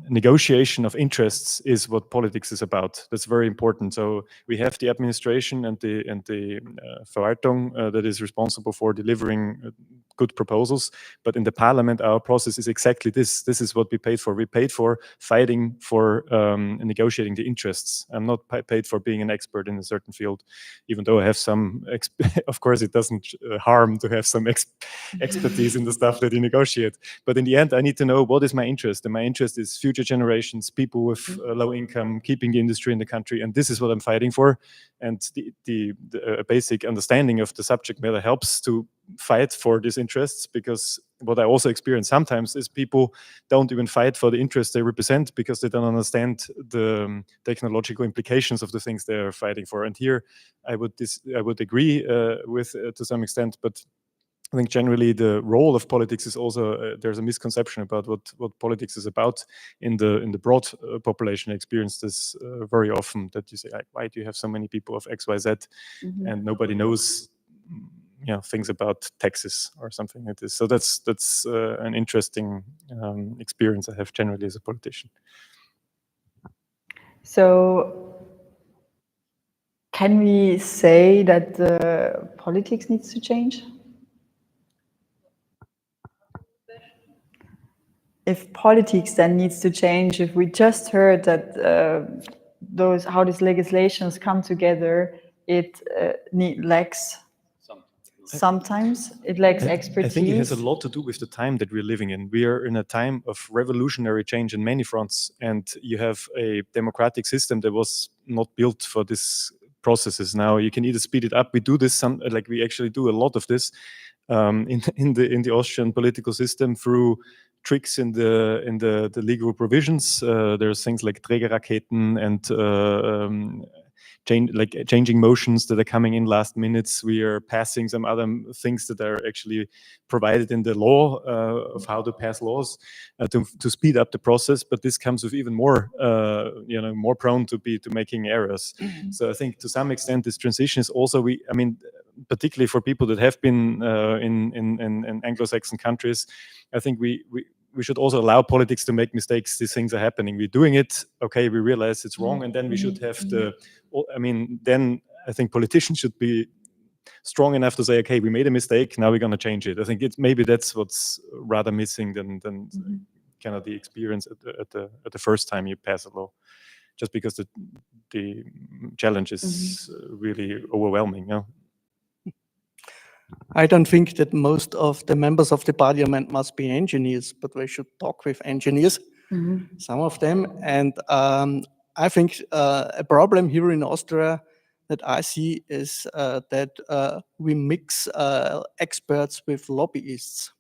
negotiation of interests is what politics is about. That's very important. So we have the administration and the Verwaltung that is responsible for delivering good proposals. But in the parliament, our process is exactly this. This is what we paid for. We paid for fighting for negotiating the interests. I'm not paid for being an expert in a certain field, even though I have some. Of course, it doesn't harm to have some expertise in the stuff that you negotiate. But in the end, I need to know what is my interest. And my interest is future generations, people with low income, keeping the industry in the country. And this is what I'm fighting for. And the basic understanding of the subject matter helps to fight for these interests, because what I also experience sometimes is people don't even fight for the interests they represent because they don't understand the technological implications of the things they're fighting for. And here I would agree with to some extent, but I think generally the role of politics is also there's a misconception about what politics is about in the broad population. I experience this very often, that you say, like, why do you have so many people of XYZ and nobody knows things about taxes or something like this. So that's an interesting experience I have generally as a politician. So can we say that politics needs to change? If politics then needs to change, if we just heard that how these legislations come together, it lacks. Sometimes it lacks expertise. I think it has a lot to do with the time that we're living in. We are in a time of revolutionary change in many fronts, and you have a democratic system that was not built for this processes. Now you can either speed it up. We do this we actually do a lot of this in the Austrian political system through tricks in the legal provisions. There's things like Trägerraketen and changing motions that are coming in last minutes. We are passing some other things that are actually provided in the law of how to pass laws to speed up the process. But this comes with even more, more prone to making errors. So I think to some extent this transition is also particularly for people that have been in Anglo-Saxon countries, I think we should also allow politics to make mistakes. These things are happening. We're doing it. Okay, we realize it's wrong, and then we should have then I think politicians should be strong enough to say, okay, we made a mistake. Now we're going to change it. I think maybe that's what's rather missing than kind of the experience at the first time you pass a law, just because the challenge is really overwhelming. Yeah. I don't think that most of the members of the parliament must be engineers, but we should talk with engineers, some of them. And I think a problem here in Austria that I see is that we mix experts with lobbyists.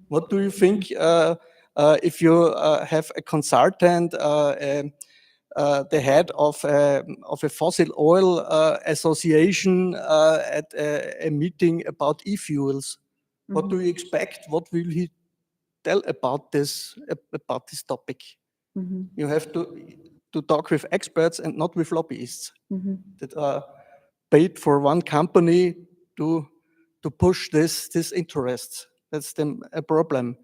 What do you think if you have a consultant, the head of a fossil oil association at a meeting about e-fuels? What do you expect? What will he tell about this topic? You have to talk with experts and not with lobbyists that are paid for one company to push this interest. That's a problem.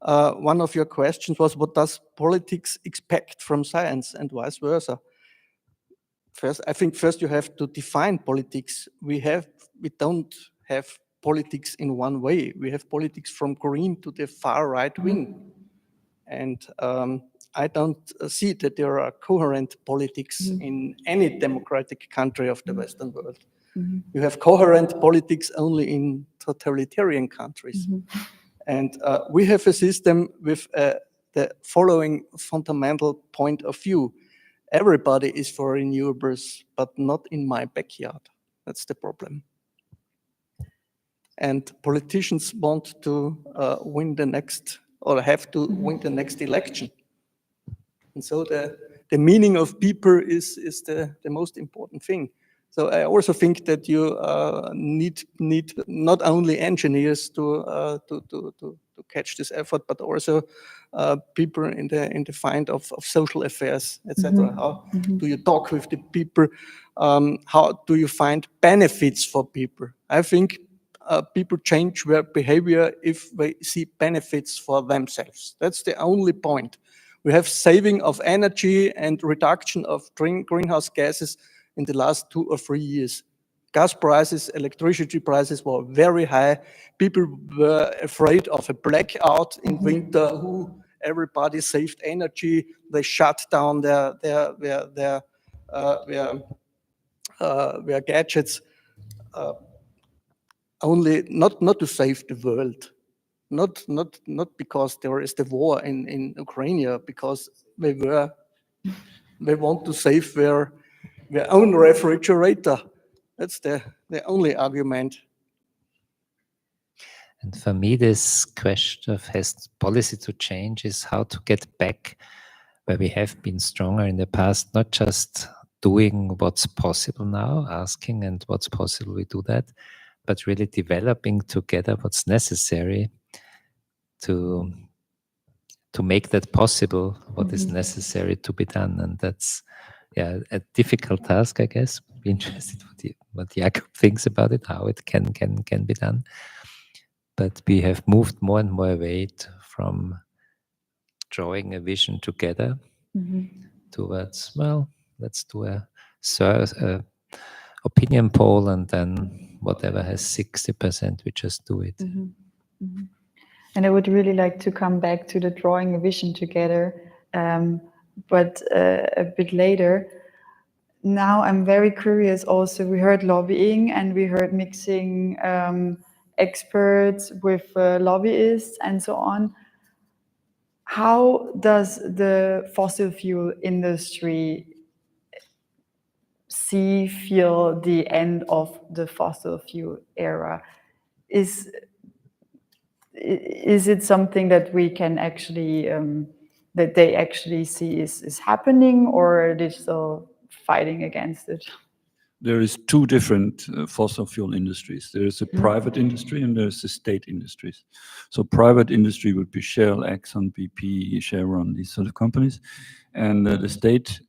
One of your questions was, what does politics expect from science, and vice versa? I think first you have to define politics. We don't have politics in one way. We have politics from green to the far right wing. And I don't see that there are coherent politics in any democratic country of the Western world. You have coherent politics only in totalitarian countries. And we have a system with the following fundamental point of view. Everybody is for renewables, but not in my backyard. That's the problem. And politicians want to win the next, or have to win the next election. And so the meaning of people is the most important thing. So I also think that you need not only engineers to catch this effort, but also people in the field of social affairs, etc. How do you talk with the people? How do you find benefits for people? I think people change their behavior if they see benefits for themselves. That's the only point. We have saving of energy and reduction of greenhouse gases in the last 2 or 3 years. Gas prices, electricity prices were very high. People were afraid of a blackout in winter. Everybody saved energy. They shut down their gadgets. Only not to save the world, not because there is the war in Ukraine, because they want to save their own refrigerator. That's the only argument. And for me, this question of has policy to change is how to get back where we have been stronger in the past, not just doing what's possible now, asking and what's possible, we do that, but really developing together what's necessary to make that possible, what is necessary to be done. And that's a difficult task, I guess. Be interested what Jakob thinks about it, how it can be done. But we have moved more and more away from drawing a vision together towards, well, let's do a opinion poll, and then whatever has 60%, we just do it. And I would really like to come back to the drawing a vision together, but a bit later. Now I'm very curious also, we heard lobbying and we heard mixing experts with lobbyists and so on. How does the fossil fuel industry feel the end of the fossil fuel era? Is it something that we can actually, that they actually see is happening, or are they still fighting against it? There is two different fossil fuel industries. There is a private industry and there's a state industries. So private industry would be Shell, Exxon, BP, Chevron, these sort of companies. And the state,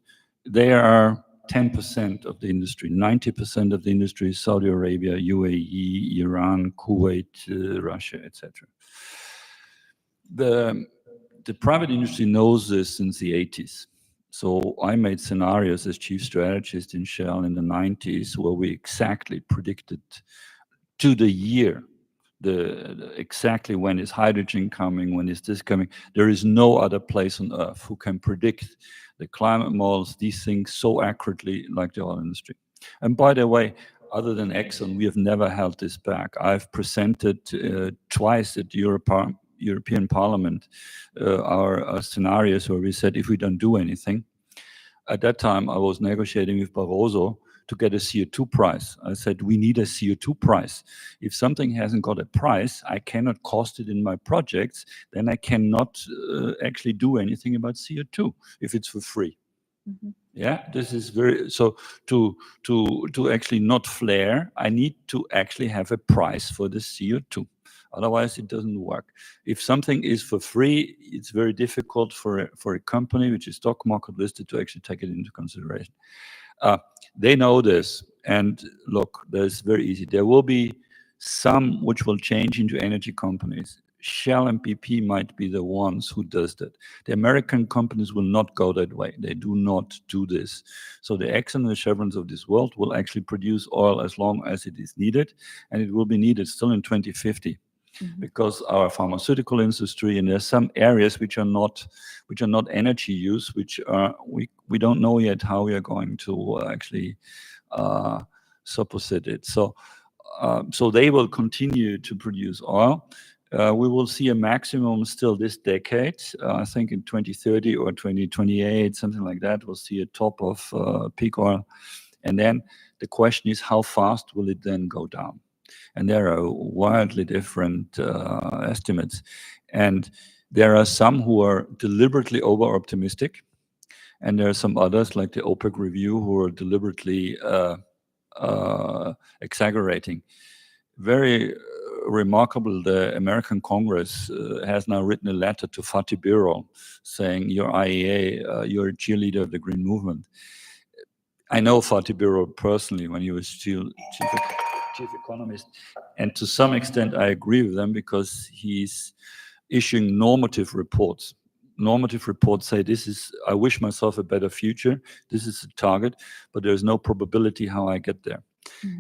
they are 10% of the industry. 90% of the industry is Saudi Arabia, UAE, Iran, Kuwait, Russia, etc. The private industry knows this since the 80s. So I made scenarios as chief strategist in Shell in the 90s where we exactly predicted to the year exactly when is hydrogen coming, when is this coming. There is no other place on earth who can predict the climate models, these things so accurately like the oil industry. And by the way, other than Exxon, we have never held this back. I've presented twice at the European Parliament our scenarios where we said if we don't do anything. At that time, I was negotiating with Barroso to get a CO2 price. I said, we need a CO2 price. If something hasn't got a price, I cannot cost it in my projects, then I cannot actually do anything about CO2 if it's for free. Yeah, this is very, so to actually not flare, I need to actually have a price for the CO2. Otherwise, it doesn't work. If something is for free, it's very difficult for a company which is stock market listed to actually take it into consideration. They know this, and look, there's very easy. There will be some which will change into energy companies. Shell and BP might be the ones who does that. The American companies will not go that way. They do not do this. So the Exxon and the Chevrons of this world will actually produce oil as long as it is needed, and it will be needed still in 2050. Because our pharmaceutical industry, and there's some areas which are not energy use, which are we don't know yet how we are going to actually supposit it. So they will continue to produce oil. We will see a maximum still this decade. I think in 2030 or 2028, something like that, we'll see a top of peak oil. And then the question is, how fast will it then go down? And there are wildly different estimates. And there are some who are deliberately over-optimistic. And there are some others, like the OPEC review, who are deliberately exaggerating. Very remarkable, the American Congress has now written a letter to Fatih Birol saying, you're IEA, you're a cheerleader of the green movement. I know Fatih Birol personally when he was chief economist, and to some extent I agree with them because he's issuing normative reports. Normative reports say this is, I wish myself a better future, this is the target, but there's no probability how I get there.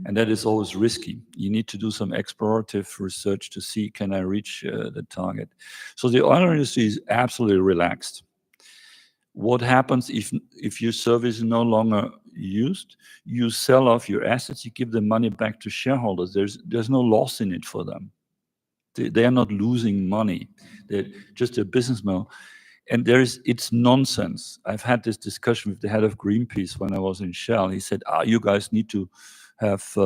And that is always risky. You need to do some explorative research to see, can I reach the target? So the oil industry is absolutely relaxed. What happens if your service is no longer used? You sell off your assets, you give the money back to shareholders. There's no loss in it for them. They are not losing money. They're just a business model. And it's nonsense. I've had this discussion with the head of Greenpeace when I was in Shell. He said, you guys need to have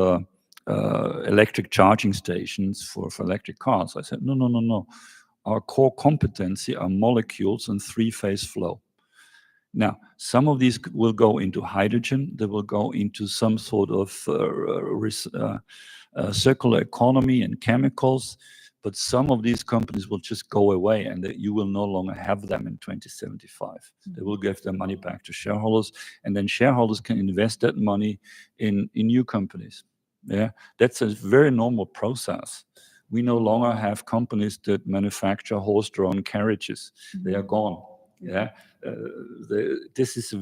electric charging stations for electric cars. I said, no, no, no, no. Our core competency are molecules and three-phase flow. Now, some of these will go into hydrogen. They will go into some sort of circular economy and chemicals. But some of these companies will just go away, and you will no longer have them in 2075. They will give their money back to shareholders, and then shareholders can invest that money in new companies. Yeah, that's a very normal process. We no longer have companies that manufacture horse-drawn carriages. They are gone. Yeah, this is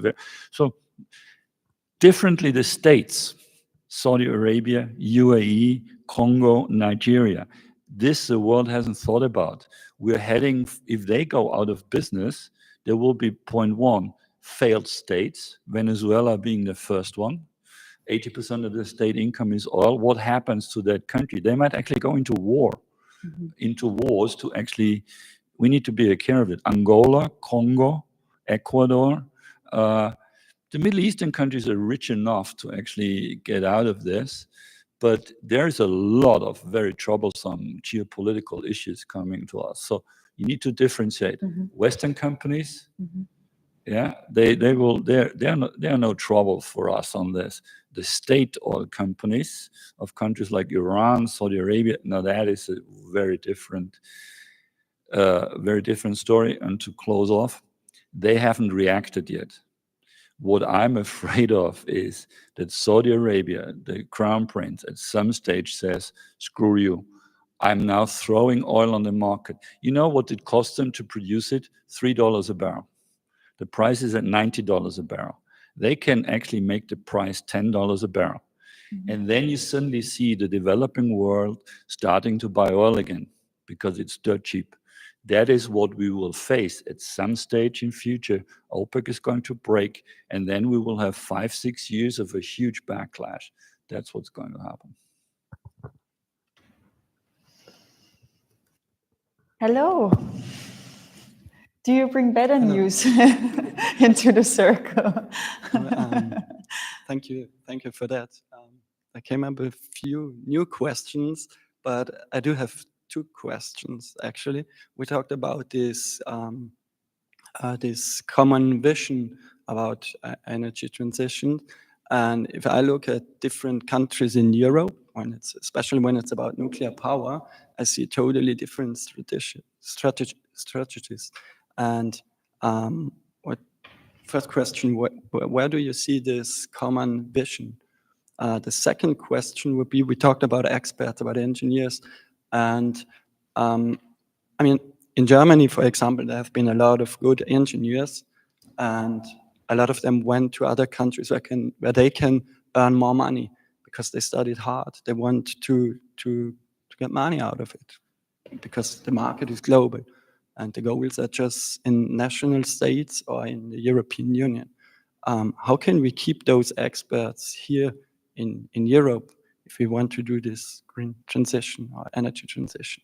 so differently. The states, Saudi Arabia, UAE, Congo, Nigeria. This the world hasn't thought about. We're heading. If they go out of business, there will be 0.1 failed states. Venezuela being the first one. 80% of the state income is oil. What happens to that country? They might actually go into war, into wars to actually. We need to be aware of it. Angola, Congo, Ecuador. The Middle Eastern countries are rich enough to actually get out of this, but there's a lot of very troublesome geopolitical issues coming to us. So you need to differentiate. Western companies, yeah, they're no trouble for us on this. The state oil companies of countries like Iran, Saudi Arabia, now that is a very different story. And to close off, they haven't reacted yet. What I'm afraid of is that Saudi Arabia, the crown prince, at some stage says, screw you, I'm now throwing oil on the market. You know what it costs them to produce it? $3 a barrel. The price is at $90 a barrel. They can actually make the price $10 a barrel. And then you suddenly see the developing world starting to buy oil again because it's dirt cheap. That is what we will face at some stage in future. OPEC is going to break, and then we will have 5-6 years of a huge backlash. That's what's going to happen. Hello. Do you bring better news into the circle? Thank you for that. I came up with a few new questions, but I do have 2 questions actually. We talked about this this common vision about energy transition, and if I look at different countries in Europe, especially when it's about nuclear power, I see totally different strategies. And first question, where do you see this common vision? The second question would be, we talked about experts, about engineers, and I mean, in Germany, for example, there have been a lot of good engineers, and a lot of them went to other countries where they can earn more money because they studied hard. They want to get money out of it because the market is global, and the goals are just in national states or in the European Union. How can we keep those experts here in Europe if we want to do this green transition or energy transition?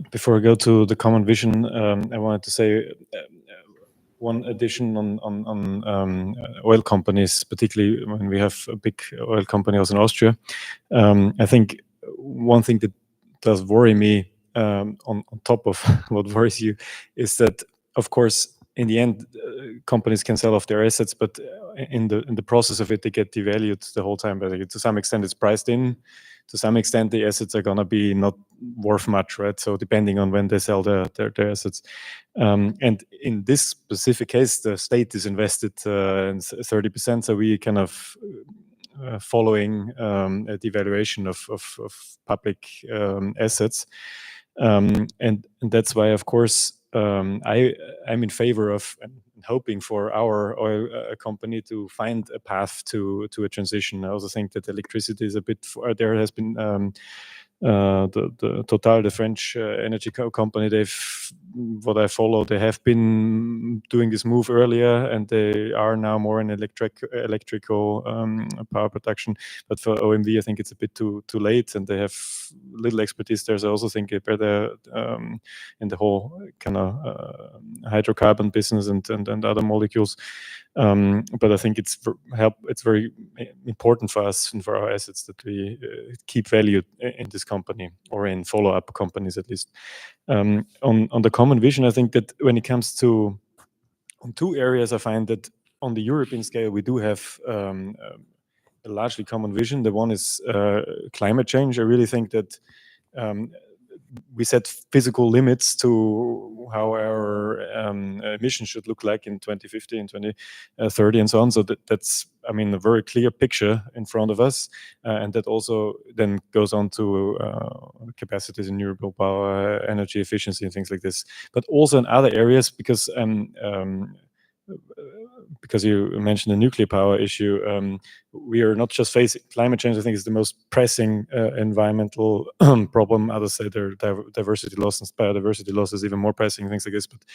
Before I go to the common vision, I wanted to say one addition on oil companies, particularly when we have a big oil company also in Austria. I think one thing that does worry me on top of what worries you is that, of course, in the end, companies can sell off their assets, but in the process of it, they get devalued the whole time. But to some extent, it's priced in. To some extent, the assets are gonna be not worth much, right? So depending on when they sell their assets, and in this specific case, the state is invested in 30%. So we kind of following a devaluation of public assets, and that's why, of course, I'm in favor of hoping for our oil company to find a path to a transition. I also think that electricity is a bit. There has been the Total, the French energy company. They've what I follow, they have been doing this move earlier, and they are now more in electrical power production. But for OMV, I think it's a bit too late, and they have little expertise there. So I also think they're in the whole kind of hydrocarbon business and other molecules. But I think it's very important for us and for our assets that we keep value in this company, or in follow-up companies at least. On the common vision, I think that when it comes to two areas, I find that on the European scale we do have a largely common vision. The one is climate change. I really think that we set physical limits to how our emissions should look like in 2050 and 2030 and so on. So that's, I mean, a very clear picture in front of us, and that also then goes on to capacities in renewable power, energy efficiency, and things like this. But also in other areas, because you mentioned the nuclear power issue, we are not just facing climate change. I think is the most pressing environmental problem. Others say their diversity loss and biodiversity loss is even more pressing, things like this. But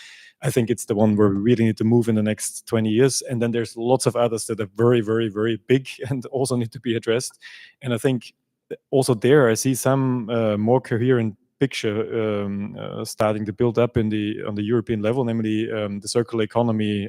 I think it's the one where we really need to move in the next 20 years. And then there's lots of others that are very, very, very big and also need to be addressed. And I think also there I see some more coherent picture starting to build up on the European level, namely the circular economy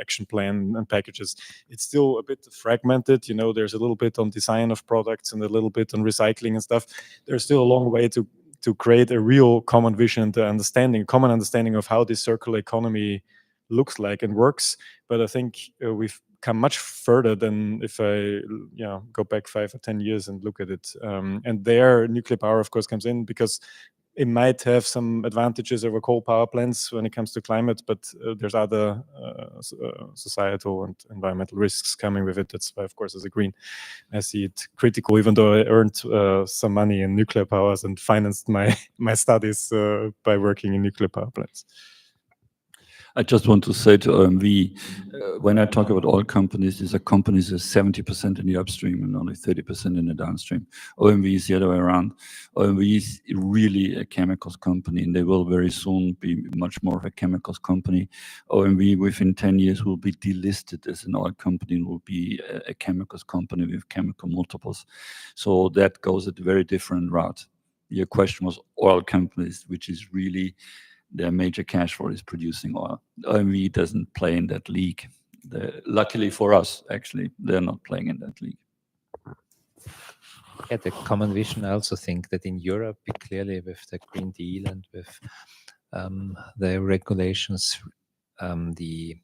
action plan and packages. It's still a bit fragmented. You know, there's a little bit on design of products and a little bit on recycling and stuff. There's still a long way to create a real common vision, common understanding of how this circular economy looks like and works. But I think we've come much further than if I go back 5 or 10 years and look at it. And there, nuclear power, of course, comes in because it might have some advantages over coal power plants when it comes to climate, but there's other societal and environmental risks coming with it. That's why, of course, as a green, I see it critical, even though I earned some money in nuclear powers and financed my studies by working in nuclear power plants. I just want to say to OMV, when I talk about oil companies, these are companies that are 70% in the upstream and only 30% in the downstream. OMV is the other way around. OMV is really a chemicals company, and they will very soon be much more of a chemicals company. OMV within 10 years will be delisted as an oil company and will be a chemicals company with chemical multiples. So that goes at a very different route. Your question was oil companies, which is really their major cash flow is producing oil. OMV doesn't play in that league. Luckily for us, actually, they're not playing in that league. Yeah, the common vision, I also think that in Europe, we clearly, with the Green Deal and with the regulations, the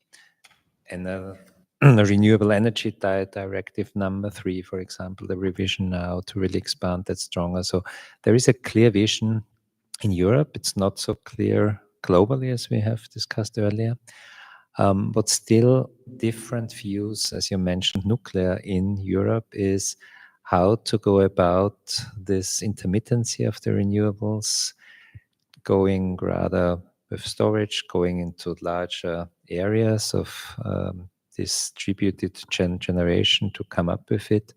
Renewable Energy Directive number 3, for example, the revision now to really expand that stronger. So there is a clear vision in Europe. It's not so clear globally, as we have discussed earlier, but still different views. As you mentioned, nuclear in Europe is how to go about this intermittency of the renewables, going rather with storage, going into larger areas of distributed generation to come up with it,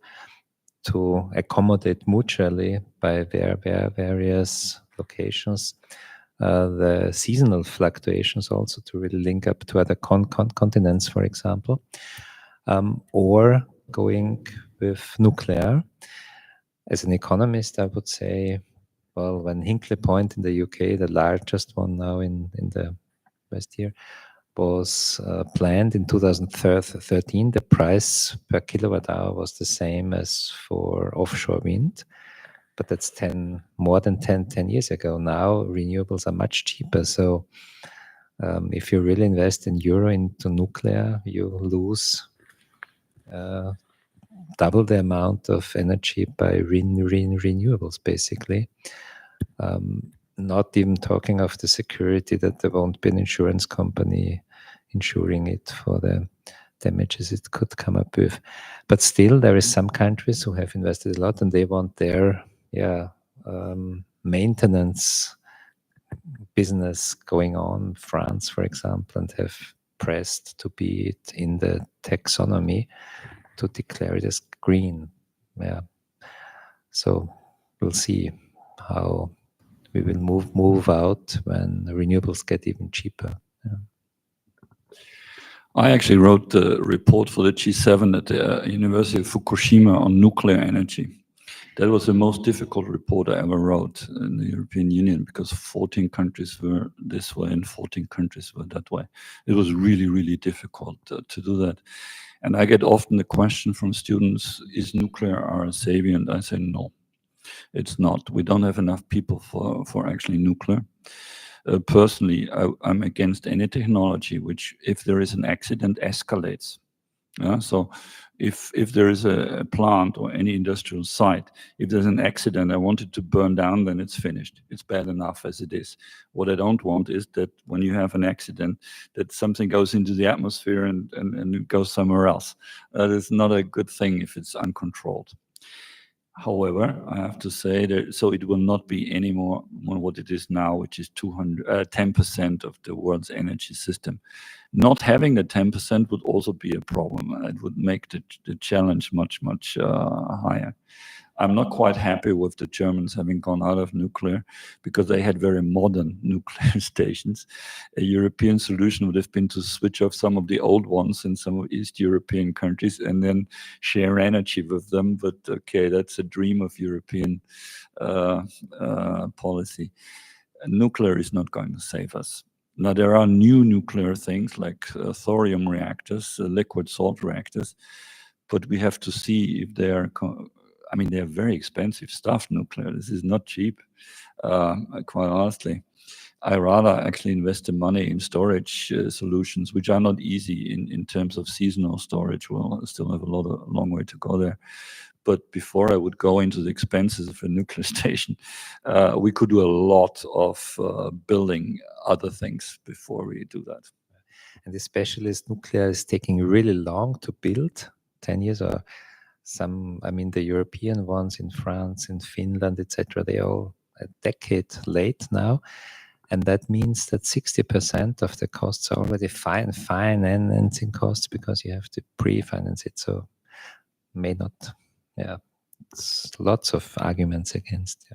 to accommodate mutually by various locations, the seasonal fluctuations also to really link up to other continents, for example, or going with nuclear. As an economist, I would say, well, when Hinkley Point in the UK, the largest one now in the West here, was planned in 2013, the price per kilowatt hour was the same as for offshore wind. But that's more than 10 years ago. Now renewables are much cheaper. So if you really invest in euro into nuclear, you lose double the amount of energy by renewables, basically. Not even talking of the security that there won't be an insurance company insuring it for the damages it could come up with. But still, there is some countries who have invested a lot and they want their maintenance business going on. France, for example, and have pressed to be it in the taxonomy to declare it as green. Yeah. So we'll see how we will move out when renewables get even cheaper. Yeah. I actually wrote the report for the G7 at the University of Fukushima on nuclear energy. That was the most difficult report I ever wrote in the European Union, because 14 countries were this way and 14 countries were that way. It was really, really difficult to do that. And I get often the question from students, is nuclear our savior? And I say, no, it's not. We don't have enough people for actually nuclear. Personally, I'm against any technology which, if there is an accident, escalates. Yeah? So if there is a plant or any industrial site, if there's an accident, I want it to burn down, then it's finished. It's bad enough as it is. What I don't want is that when you have an accident, that something goes into the atmosphere and it goes somewhere else. That is not a good thing if it's uncontrolled. However, I have to say that, so it will not be any more what it is now, which is 10% of the world's energy system. Not having the 10% would also be a problem. It would make the challenge much higher. I'm not quite happy with the Germans having gone out of nuclear, because they had very modern nuclear stations. A European solution would have been to switch off some of the old ones in some of East European countries and then share energy with them. But okay, that's a dream of European policy. Nuclear is not going to save us. Now, there are new nuclear things like thorium reactors, liquid salt reactors, but we have to see if they are I mean, they're very expensive stuff, nuclear. This is not cheap, quite honestly. I rather actually invest the money in storage solutions, which are not easy in terms of seasonal storage. We'll still have a long way to go there. But before I would go into the expenses of a nuclear station, we could do a lot of building other things before we do that. And especially as nuclear is taking really long to build, 10 years or some, I mean, the European ones in France, in Finland, etc., they are all a decade late now. And that means that 60% of the costs are already financing costs, because you have to pre-finance it. So may not, yeah, it's lots of arguments against.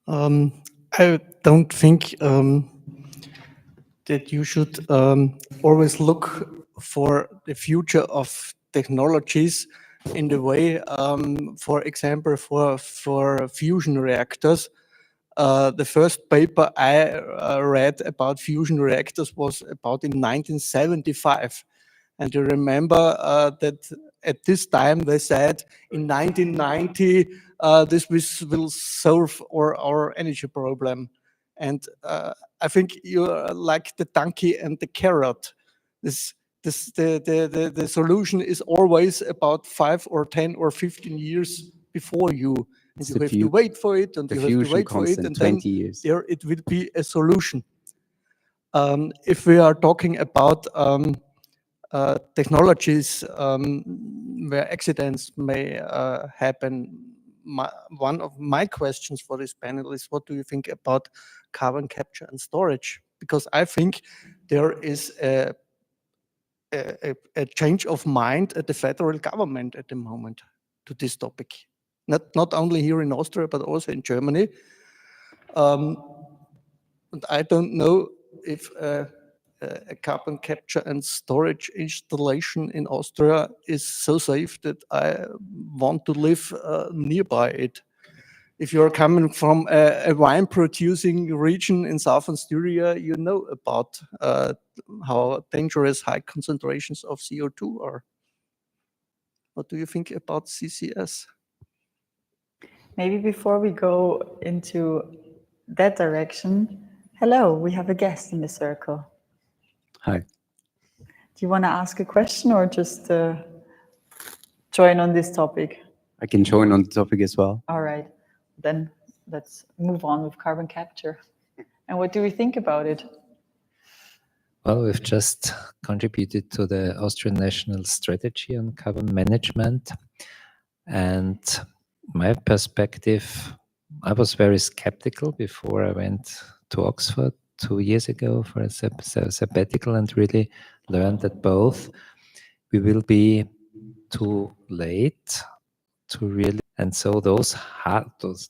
Yeah. I don't think that you should always look for the future of technologies in the way, for example, for fusion reactors. The first paper I read about fusion reactors was about in 1975. And you remember that at this time they said in 1990, this will solve our energy problem. And I think you're like the donkey and the carrot. The solution is always about 5 or 10 or 15 years before you. And you have to wait for it, and you have to wait for it, and then there it will be a solution. If we are talking about technologies where accidents may happen, one of my questions for this panel is, what do you think about carbon capture and storage? Because I think there is a change of mind at the federal government at the moment to this topic. Not only here in Austria, but also in Germany. And I don't know if a carbon capture and storage installation in Austria is so safe that I want to live nearby it. If you're coming from a wine producing region in southern Styria, you know about how dangerous high concentrations of CO2 are. What do you think about CCS? Maybe before we go into that direction, hello, we have a guest in the circle. Hi. Do you want to ask a question or just join on this topic? I can join on the topic as well. All right, then let's move on with carbon capture. And what do we think about it? Well, we've just contributed to the Austrian National Strategy on Carbon Management. And my perspective, I was very skeptical before I went to Oxford 2 years ago for a sabbatical, and really learned that both we will be too late to really And so those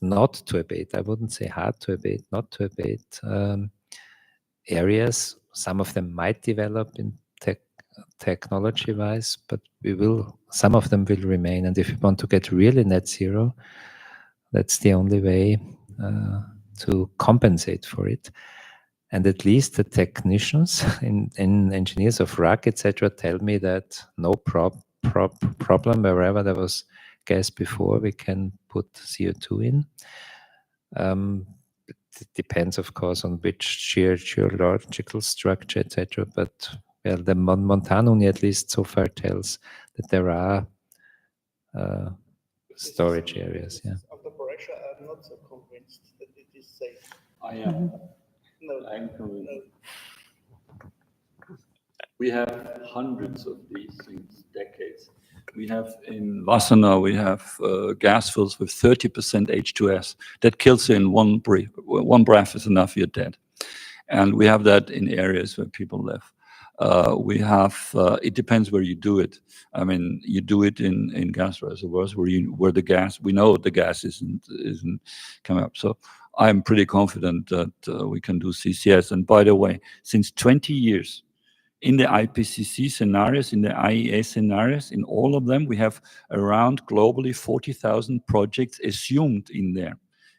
not to abate, I wouldn't say hard to abate, not to abate areas, some of them might develop in technology-wise, but some of them will remain. And if you want to get really net zero, that's the only way to compensate for it. And at least the technicians in engineers of RAC, etc., tell me that no problem wherever there was gas before, we can put CO2 in. It depends, of course, on which geological structure, etc. But well, the Montanuni at least so far tells that there are storage areas. Yeah. Under pressure, I'm not so convinced that it is safe. I am. No. I'm convinced. We have hundreds of these things, decades. We have in Wassenaar, we have gas fields with 30% H2S. That kills you in one breath. One breath is enough, you're dead. And we have that in areas where people live. We have, it depends where you do it. I mean, you do it in gas reservoirs where the gas, we know the gas isn't coming up. So I'm pretty confident that we can do CCS. And by the way, since 20 years, in the IPCC scenarios, in the IEA scenarios, in all of them, we have around globally 40,000 projects assumed in there.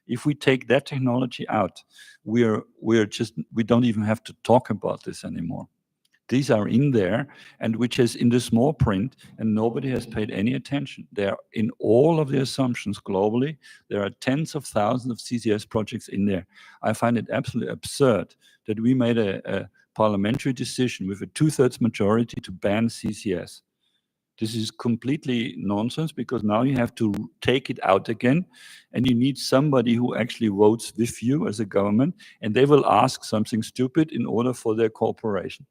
If we take that technology out, we don't even have to talk about this anymore. These are in there, and which is in the small print, and nobody has paid any attention. They are in all of the assumptions globally. There are tens of thousands of CCS projects in there. I find it absolutely absurd that we made a parliamentary decision with a 2/3 majority to ban CCS. This is completely nonsense, because now you have to take it out again, and you need somebody who actually votes with you as a government, and they will ask something stupid in order for their cooperation.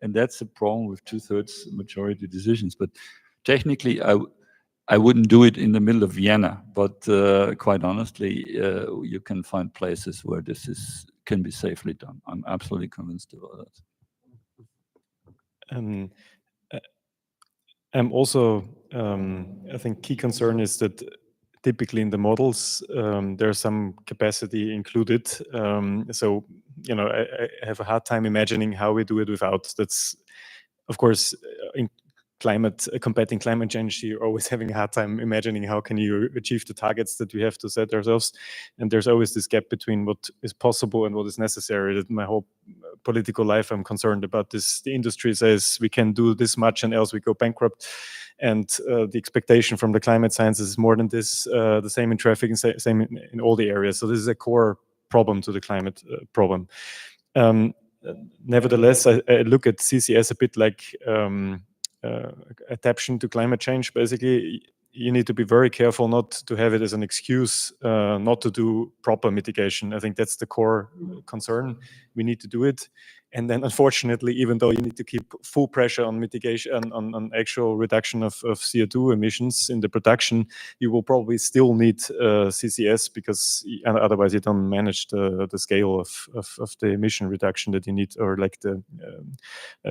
And that's the problem with 2/3 majority decisions. But technically, I wouldn't do it in the middle of Vienna, but quite honestly, you can find places where this can be safely done. I'm absolutely convinced about that. I'm also, I think key concern is that typically in the models, there's some capacity included. So, you know, I have a hard time imagining how we do it without. That's, of course, in combating climate change, you're always having a hard time imagining how can you achieve the targets that we have to set ourselves. And there's always this gap between what is possible and what is necessary. That my whole political life, I'm concerned about this. The industry says we can do this much and else we go bankrupt. And the expectation from the climate sciences is more than this. The same in traffic and same in all the areas. So this is a core problem to the climate problem. Nevertheless, I look at CCS a bit like adaptation to climate change. Basically, you need to be very careful not to have it as an excuse not to do proper mitigation. I think that's the core concern. We need to do it. And then unfortunately, even though you need to keep full pressure on mitigation, on actual reduction of CO2 emissions in the production, you will probably still need CCS, because otherwise you don't manage the scale of the emission reduction that you need, or like the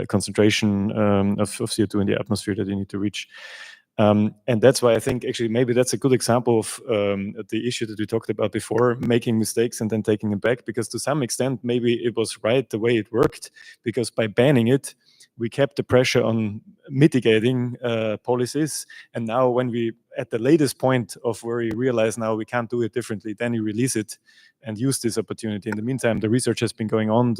concentration of CO2 in the atmosphere that you need to reach. And that's why I think actually maybe that's a good example of the issue that we talked about before, making mistakes and then taking them back, because to some extent maybe it was right the way it worked, because by banning it, we kept the pressure on mitigating policies. And now when we, at the latest point of where you realize now we can't do it differently, then you release it and use this opportunity. In the meantime, the research has been going on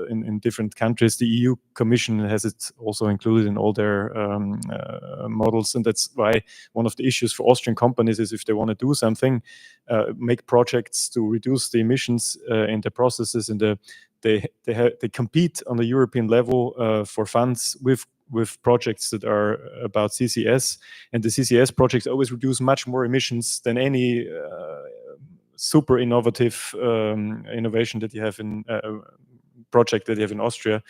in different countries. The EU Commission has it also included in all their models. And that's why one of the issues for Austrian companies is, if they want to do something, make projects to reduce the emissions in the processes, and they compete on the European level for funds with projects that are about CCS, and the CCS projects always reduce much more emissions than any super innovative innovation that you have in project that you have in Austria.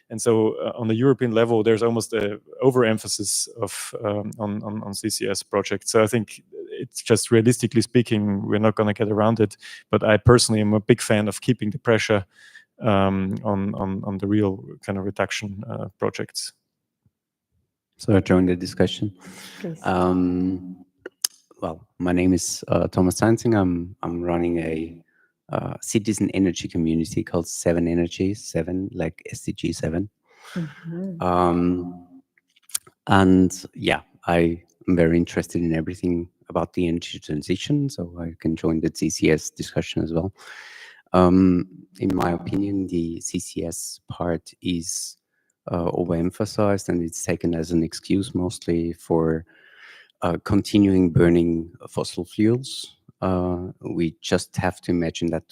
And so on the European level, there's almost an overemphasis on CCS projects. So I think it's just, realistically speaking, we're not going to get around it. But I personally am a big fan of keeping the pressure on the real kind of reduction projects. So I join the discussion. Please. Well, my name is Thomas Seinsing. I'm running a citizen energy community called 7 Energy, 7 like SDG 7. And yeah, I am very interested in everything about the energy transition, so I can join the CCS discussion as well. In my opinion, the CCS part is overemphasized, and it's taken as an excuse mostly for continuing burning fossil fuels. We just have to imagine that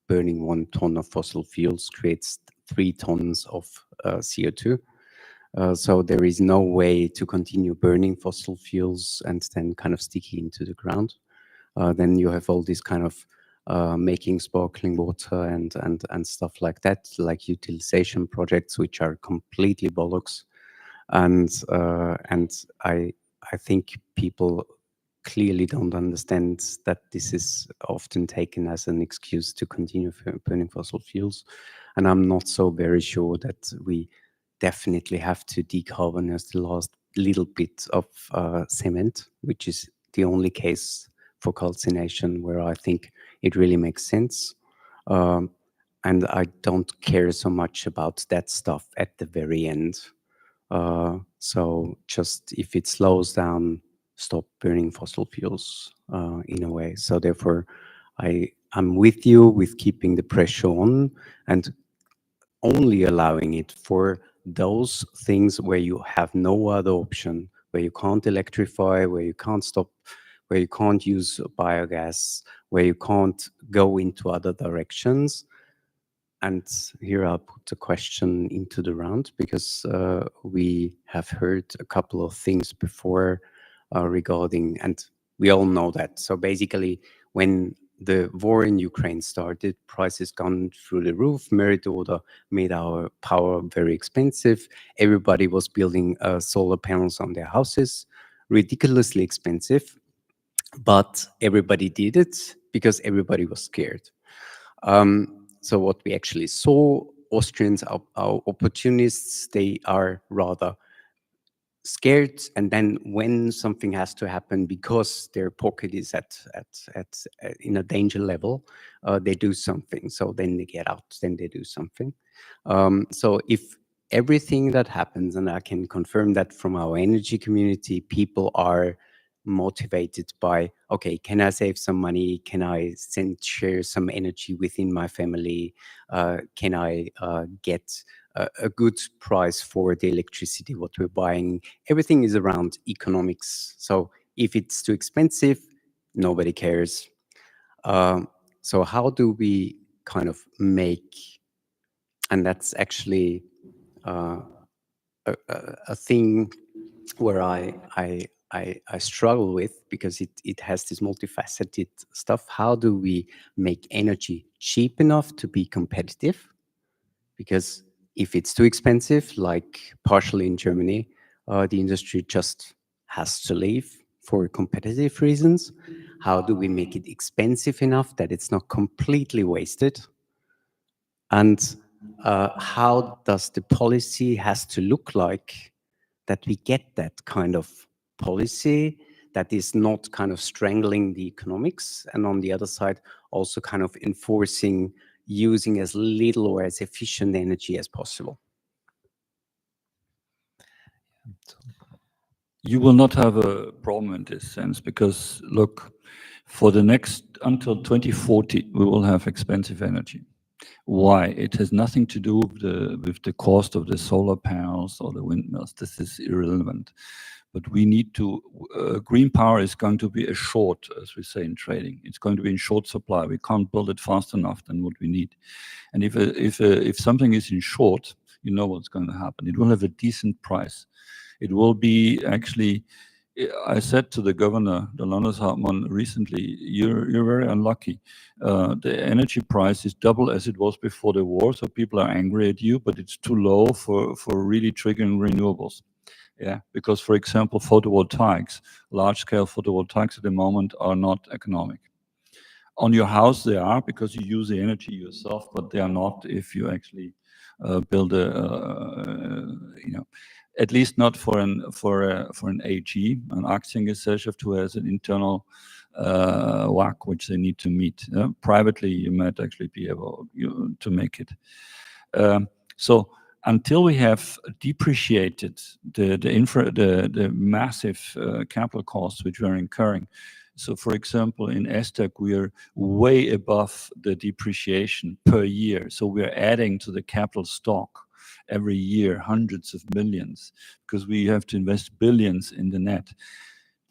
burning 1 ton of fossil fuels creates 3 tons of CO2. So there is no way to continue burning fossil fuels and then kind of stick it into the ground. Then you have all these kind of making sparkling water and stuff like that, like utilization projects, which are completely bollocks. And I think people clearly don't understand that this is often taken as an excuse to continue burning fossil fuels. And I'm not so very sure that we definitely have to decarbonize the last little bit of cement, which is the only case for calcination where I think it really makes sense. And I don't care so much about that stuff at the very end. So just if it slows down, stop burning fossil fuels in a way. So therefore, I'm with you with keeping the pressure on and only allowing it for those things where you have no other option, where you can't electrify, where you can't stop, where you can't use biogas, where you can't go into other directions. And here I'll put a question into the round, because we have heard a couple of things before regarding, and we all know that. So basically, when the war in Ukraine started, prices gone through the roof. Merit order made our power very expensive. Everybody was building solar panels on their houses, ridiculously expensive, but everybody did it because everybody was scared. So what we actually saw, Austrians are opportunists. They are rather scared, and then when something has to happen because their pocket is at in a danger level, they do something. So then they get out, then they do something. So if everything that happens, and I can confirm that from our energy community, people are motivated by, okay, can I save some money? Can I share some energy within my family? Can I get a good price for the electricity, what we're buying? Everything is around economics. So if it's too expensive, nobody cares. So how do we kind of make, and that's actually a thing where I struggle with, because it has this multifaceted stuff. How do we make energy cheap enough to be competitive? Because if it's too expensive, like partially in Germany, the industry just has to leave for competitive reasons. How do we make it expensive enough that it's not completely wasted? And how does the policy has to look like that we get that kind of policy that is not kind of strangling the economics, and on the other side also kind of enforcing using as little or as efficient energy as possible? You will not have a problem in this sense, because look, for the next, until 2040, we will have expensive energy. Why? It has nothing to do with the cost of the solar panels or the windmills. This is irrelevant. But we need to, green power is going to be a short, as we say in trading. It's going to be in short supply. We can't build it fast enough than what we need. And if something is in short, you know what's going to happen. It will have a decent price. It will be actually, I said to the governor, the Landeshauptmann, recently, you're very unlucky. The energy price is double as it was before the war, so people are angry at you, but it's too low for really triggering renewables. Yeah, because, for example, photovoltaics, large-scale photovoltaics at the moment are not economic. On your house they are, because you use the energy yourself, but they are not if you actually build a, at least not for an AG, an Aktiengesellschaft, who has an internal WACC which they need to meet. Privately, you might actually be able to make it. So until we have depreciated the massive capital costs which we are incurring. So, for example, in ESTEC, we are way above the depreciation per year. So we are adding to the capital stock every year, hundreds of millions, because we have to invest billions in the net.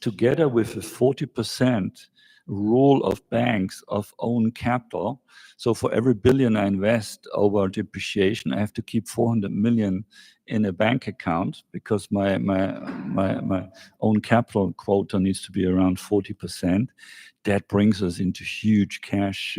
Together with a 40% rule of banks of own capital. So for every billion I invest over depreciation, I have to keep 400 million in a bank account, because my own capital quota needs to be around 40%. That brings us into huge cash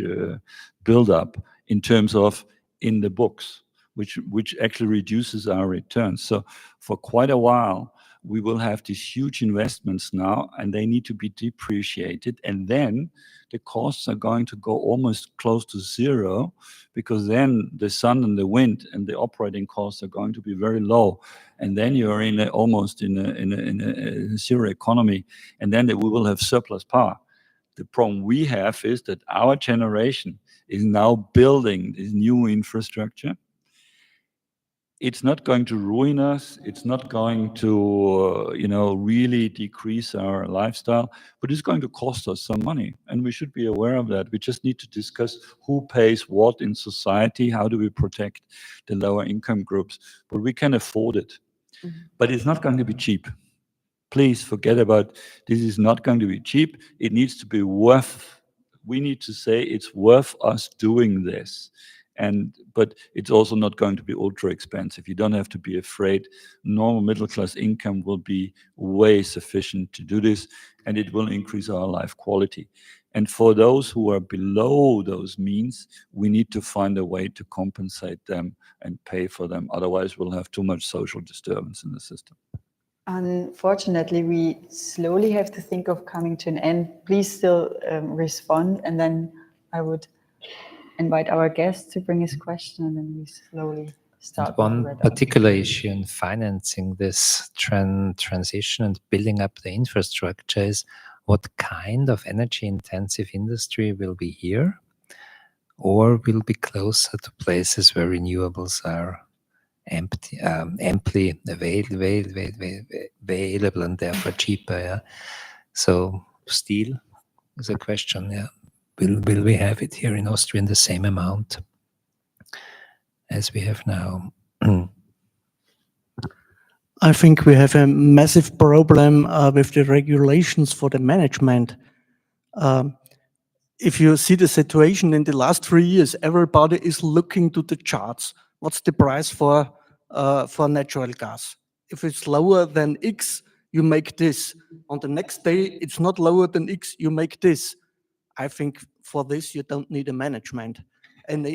buildup in terms of in the books, which actually reduces our returns. So for quite a while, we will have these huge investments now, and they need to be depreciated. And then the costs are going to go almost close to zero, because then the sun and the wind and the operating costs are going to be very low. And then you're almost in a zero economy, and then we will have surplus power. The problem we have is that our generation is now building this new infrastructure. It's not going to ruin us. It's not going to, really decrease our lifestyle, but it's going to cost us some money. And we should be aware of that. We just need to discuss who pays what in society. How do we protect the lower income groups? But we can afford it. But it's not going to be cheap. Please forget about this. Is not going to be cheap. It needs to be worth. We need to say it's worth us doing this. But it's also not going to be ultra expensive. You don't have to be afraid. Normal middle class income will be way sufficient to do this, and it will increase our life quality. And for those who are below those means, we need to find a way to compensate them and pay for them. Otherwise, we'll have too much social disturbance in the system. Unfortunately, we slowly have to think of coming to an end. Please still respond, and then I would invite our guest to bring his question, and then we slowly start. One particular issue in financing this transition and building up the infrastructure is what kind of energy-intensive industry will be here, or will be closer to places where renewables are amply available and therefore cheaper. Yeah? So steel is a question. Yeah. Will we have it here in Austria in the same amount as we have now? I think we have a massive problem with the regulations for the management. If you see the situation in the last 3 years, everybody is looking to the charts. What's the price for natural gas? If it's lower than X, you make this. On the next day, it's not lower than X, you make this. I think for this, you don't need a management. And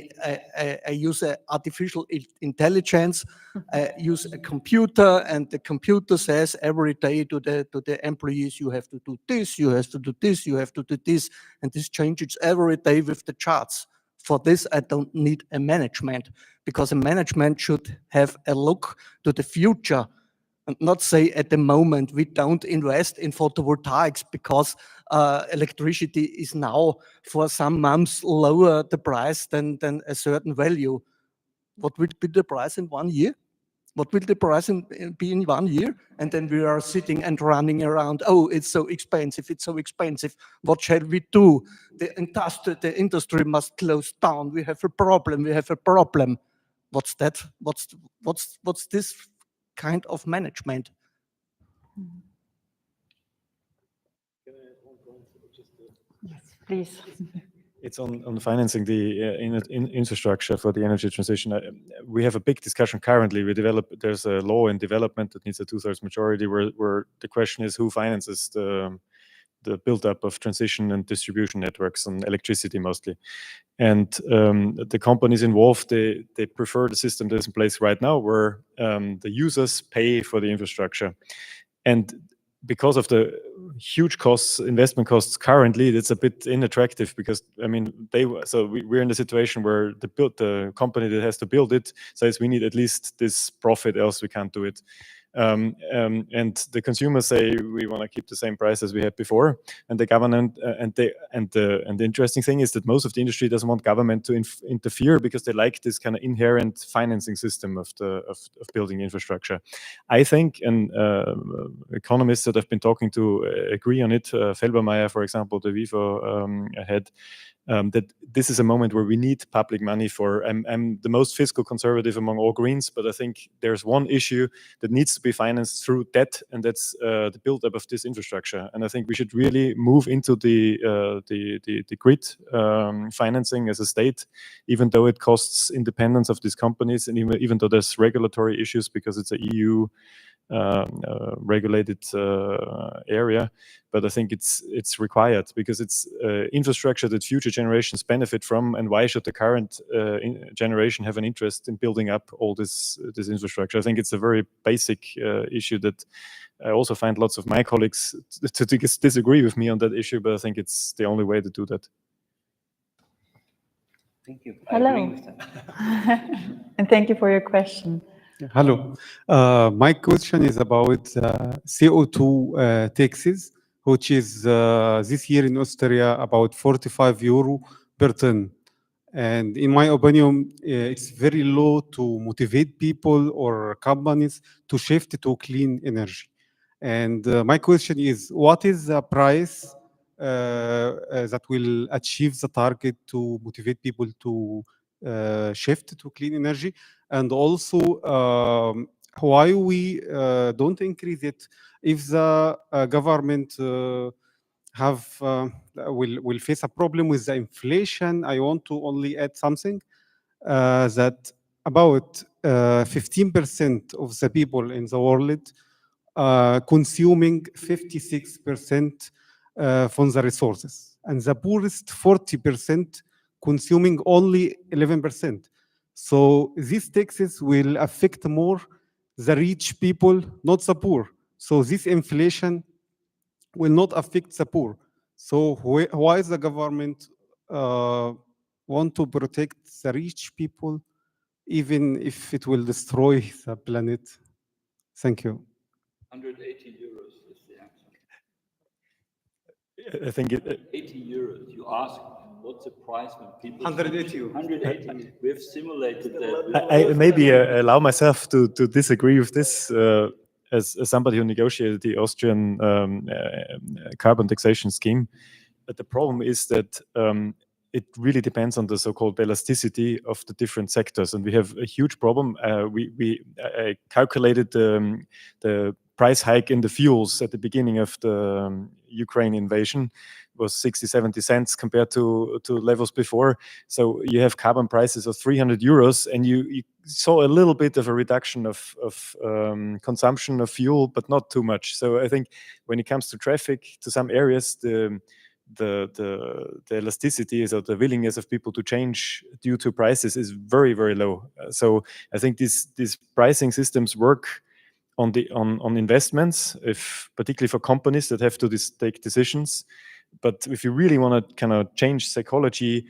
I use artificial intelligence, I use a computer, and the computer says every day to the employees, you have to do this, you have to do this, you have to do this, and this changes every day with the charts. For this, I don't need a management, because a management should have a look to the future and not say at the moment we don't invest in photovoltaics because electricity is now for some months lower the price than a certain value. What will be the price in 1 year? What will the price be in 1 year? And then we are sitting and running around, oh, it's so expensive, it's so expensive. What shall we do? The industry must close down. We have a problem, we have a problem. What's that? What's this kind of management? Yes, please. It's on financing the infrastructure for the energy transition. We have a big discussion currently. There's a law in development that needs a 2/3 majority, where the question is who finances the build-up of transition and distribution networks on electricity mostly. And the companies involved, they prefer the system that's in place right now, where the users pay for the infrastructure. And because of the huge investment costs currently, it's a bit unattractive, because we're in a situation where the company that has to build it says we need at least this profit, else we can't do it. And the consumers say we want to keep the same price as we had before, and the government and the interesting thing is that most of the industry doesn't want government to interfere because they like this kind of inherent financing system of building infrastructure. I think, and economists that I've been talking to agree on it. Felbermayr, for example, the WIFO head. That this is a moment where we need public money for. I'm the most fiscal conservative among all Greens, but I think there's one issue that needs to be financed through debt, and that's the buildup of this infrastructure. And I think we should really move into the grid financing as a state, even though it costs independence of these companies, and even though there's regulatory issues because it's a EU regulated area. But I think it's required because it's infrastructure that future generations benefit from. And why should the current generation have an interest in building up all this infrastructure? I think it's a very basic issue that I also find lots of my colleagues to disagree with me on that issue, but I think it's the only way to do that. Thank you. Hello. I agree with that. And thank you for your question. Hello. My question is about CO2 taxes, which is this year in Austria about 45 euro per ton. And in my opinion, it's very low to motivate people or companies to shift to clean energy. And my question is, what is the price that will achieve the target to motivate people to shift to clean energy? And also, why we don't increase it if the government will face a problem with the inflation? I want to only add something that about 15% of the people in the world consuming 56% from the resources, and the poorest 40% consuming only 11%. So these taxes will affect more the rich people, not the poor. So this inflation will not affect the poor. So why is the government want to protect the rich people, even if it will destroy the planet? Thank you. 180 euros is the answer. I think 80 euros. You ask what's the price when people 180. 180. We've simulated that. I maybe allow myself to disagree with this as somebody who negotiated the Austrian carbon taxation scheme. But the problem is that it really depends on the so-called elasticity of the different sectors, and we have a huge problem. I calculated the price hike in the fuels at the beginning of the Ukraine invasion was 60-70 cents compared to levels before. So you have carbon prices of 300 euros, and you saw a little bit of a reduction of consumption of fuel, but not too much. So I think when it comes to traffic, to some areas, the elasticity or the willingness of people to change due to prices is very, very low. So I think these pricing systems work on investments, particularly for companies that have to take decisions. But if you really want to kind of change psychology,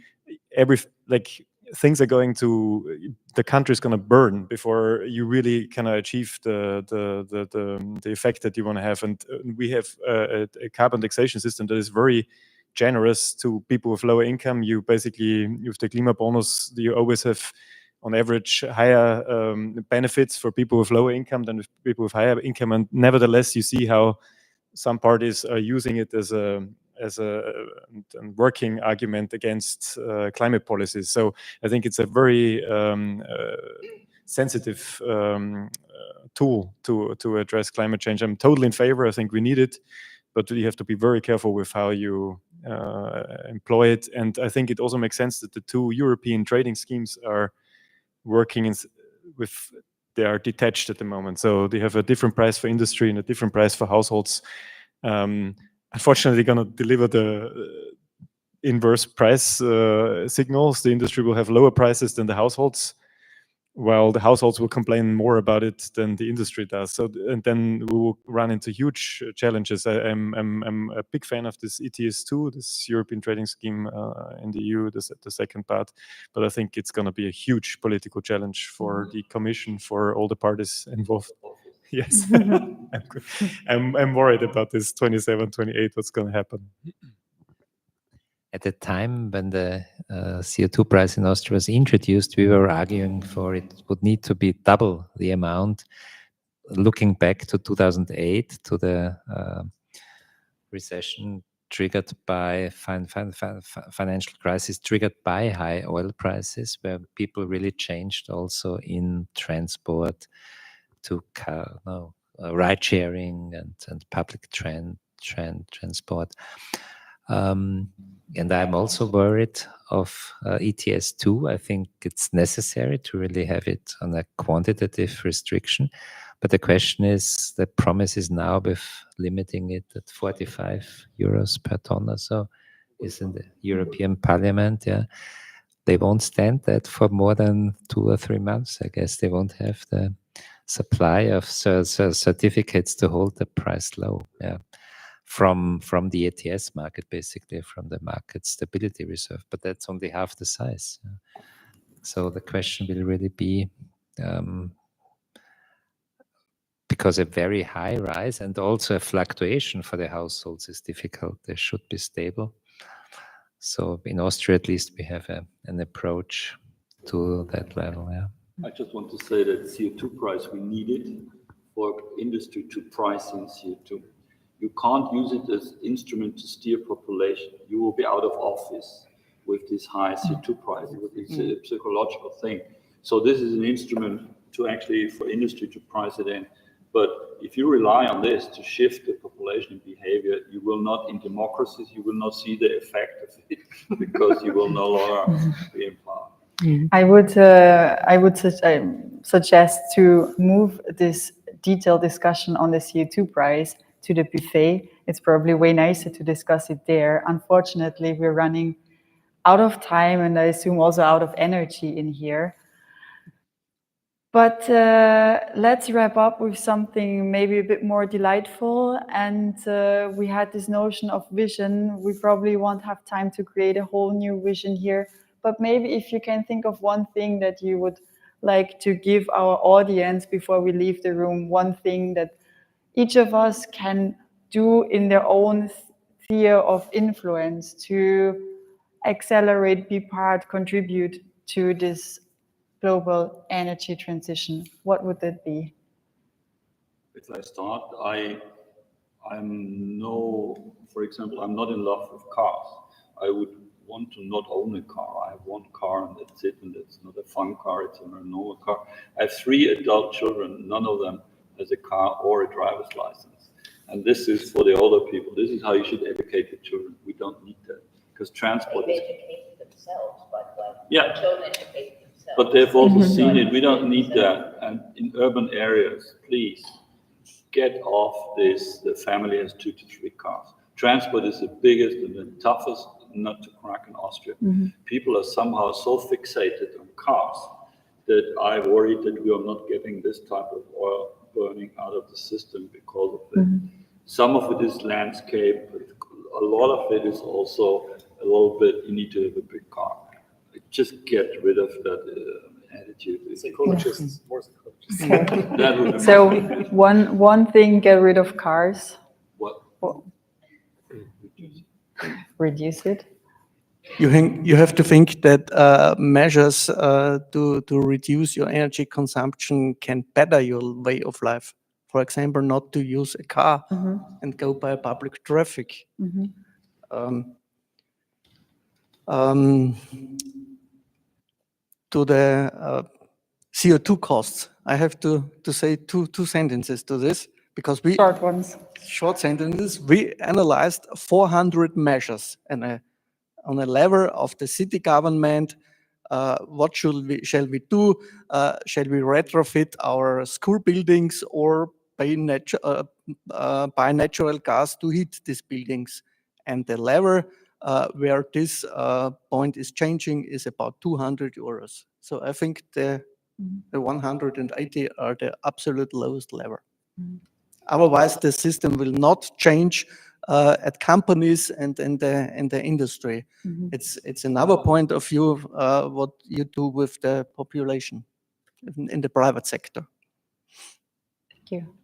things are going to, the country is going to burn before you really kind of achieve the effect that you want to have. And we have a carbon taxation system that is very generous to people with lower income. You basically, with the Klimabonus, you always have on average higher benefits for people with lower income than with people with higher income. And nevertheless, you see how some parties are using it as a working argument against climate policies. So I think it's a very sensitive tool to address climate change. I'm totally in favor. I think we need it, but you have to be very careful with how you employ it. And I think it also makes sense that the two European trading schemes are working they are detached at the moment. So they have a different price for industry and a different price for households. Unfortunately, they're going to deliver the inverse price signals. The industry will have lower prices than the households, while the households will complain more about it than the industry does. So, and then we will run into huge challenges. I'm a big fan of this ETS2, this European trading scheme in the EU, the second part. But I think it's going to be a huge political challenge for the Commission, for all the parties involved. Yes. I'm worried about this 27, 28, what's going to happen. At the time when the CO2 price in Austria was introduced, we were arguing for it would need to be double the amount. Looking back to 2008, to the recession triggered by financial crisis triggered by high oil prices, where people really changed also in transport to ride sharing and public transport. And I'm also worried of ETS2. I think it's necessary to really have it on a quantitative restriction. But the question is, the promise is now with limiting it at 45 euros per ton or so, is in the European Parliament. Yeah, they won't stand that for more than 2 or 3 months. I guess they won't have the supply of certificates to hold the price low. Yeah, from the ETS market, basically from the market stability reserve. But that's only half the size. Yeah. So the question will really be. Because a very high rise and also a fluctuation for the households is difficult. They should be stable. So in Austria, at least, we have an approach to that level. Yeah. I just want to say that CO2 price, we need it for industry to price in CO2. You can't use it as instrument to steer population. You will be out of office with this high CO2 price. It's a psychological thing. So this is an instrument to actually, for industry to price it in. But if you rely on this to shift the population behavior, you will not, in democracies, you will not see the effect of it because you will no longer be in power. I would suggest to move this detailed discussion on the CO2 price to the buffet. It's probably way nicer to discuss it there. Unfortunately, we're running out of time and I assume also out of energy in here. But let's wrap up with something maybe a bit more delightful. And we had this notion of vision. We probably won't have time to create a whole new vision here. But maybe if you can think of one thing that you would like to give our audience before we leave the room, one thing that each of us can do in their own sphere of influence to accelerate, be part, contribute to this global energy transition, what would that be? If I start, for example, I'm not in love with cars. I would want to not own a car. I have one car and that's it, and it's not a fun car, it's a normal car. I have 3 adult children, none of them has a car or a driver's license. And this is for the older people. This is how you should educate the children. We don't need that, because transport They've educated themselves, by the way. Yeah. Children educate themselves. But they've also seen it. We don't need that. And in urban areas, please get off this. The family has 2 to 3 cars. Transport is the biggest and the toughest nut to crack in Austria. People are somehow so fixated on cars that I worry that we are not getting this type of oil burning out of the system because of it. Some of it is landscape, but a lot of it is also a little bit, you need to have a big car. Just get rid of that attitude. Psychologists, more psychologists. That would be So one thing, get rid of cars. what? Reduce it. You have to think that measures to reduce your energy consumption can better your way of life. For example, not to use a car and go by public traffic. To the CO2 costs, I have to say two sentences to this, because we Short ones. short sentences. We analyzed 400 measures and on a level of the city government. What shall we do? Shall we retrofit our school buildings or buy natural gas to heat these buildings? And the level where this point is changing is about 200 euros. So I think the 180 are the absolute lowest level. Otherwise, the system will not change at companies and in the industry. It's another point of view what you do with the population in the private sector. Thank you.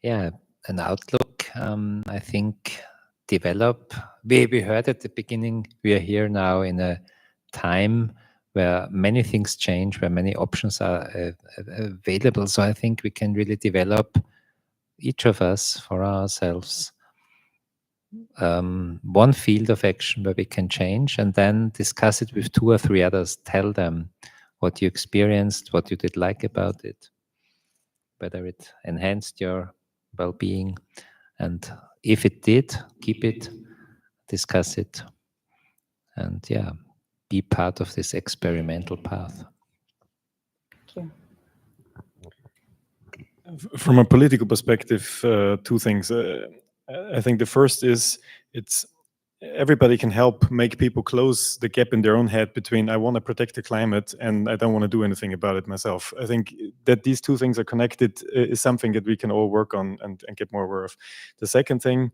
Yeah, an outlook. I think develop. We heard at the beginning. We are here now in a time where many things change, where many options are available. So I think we can really develop, each of us for ourselves, one field of action where we can change, and then discuss it with 2 or 3 others. Tell them what you experienced, what you did like about it, whether it enhanced your well-being, and if it did, keep it, discuss it, and yeah, be part of this experimental path. Thank you. From a political perspective, 2 things. I think the first is everybody can help make people close the gap in their own head between I want to protect the climate and I don't want to do anything about it myself. I think that these 2 things are connected is something that we can all work on and get more aware of. The second thing,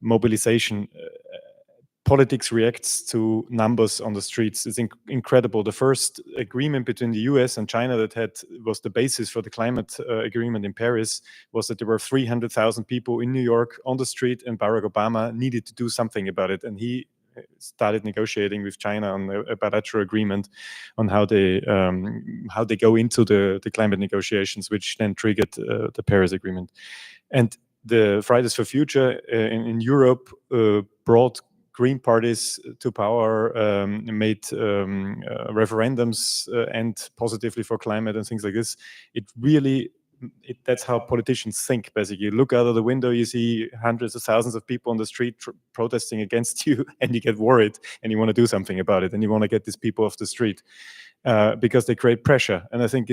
mobilization. Politics reacts to numbers on the streets. It's incredible. The first agreement between the US and China that was the basis for the climate agreement in Paris was that there were 300,000 people in New York on the street, and Barack Obama needed to do something about it. And he started negotiating with China on a bilateral agreement on how they go into the climate negotiations, which then triggered the Paris Agreement. And the Fridays for Future in Europe brought green parties to power, made referendums and positively for climate and things like this. That's how politicians think, basically. You look out of the window, you see hundreds of thousands of people on the street protesting against you, and you get worried, and you want to do something about it, and you want to get these people off the street because they create pressure. And I think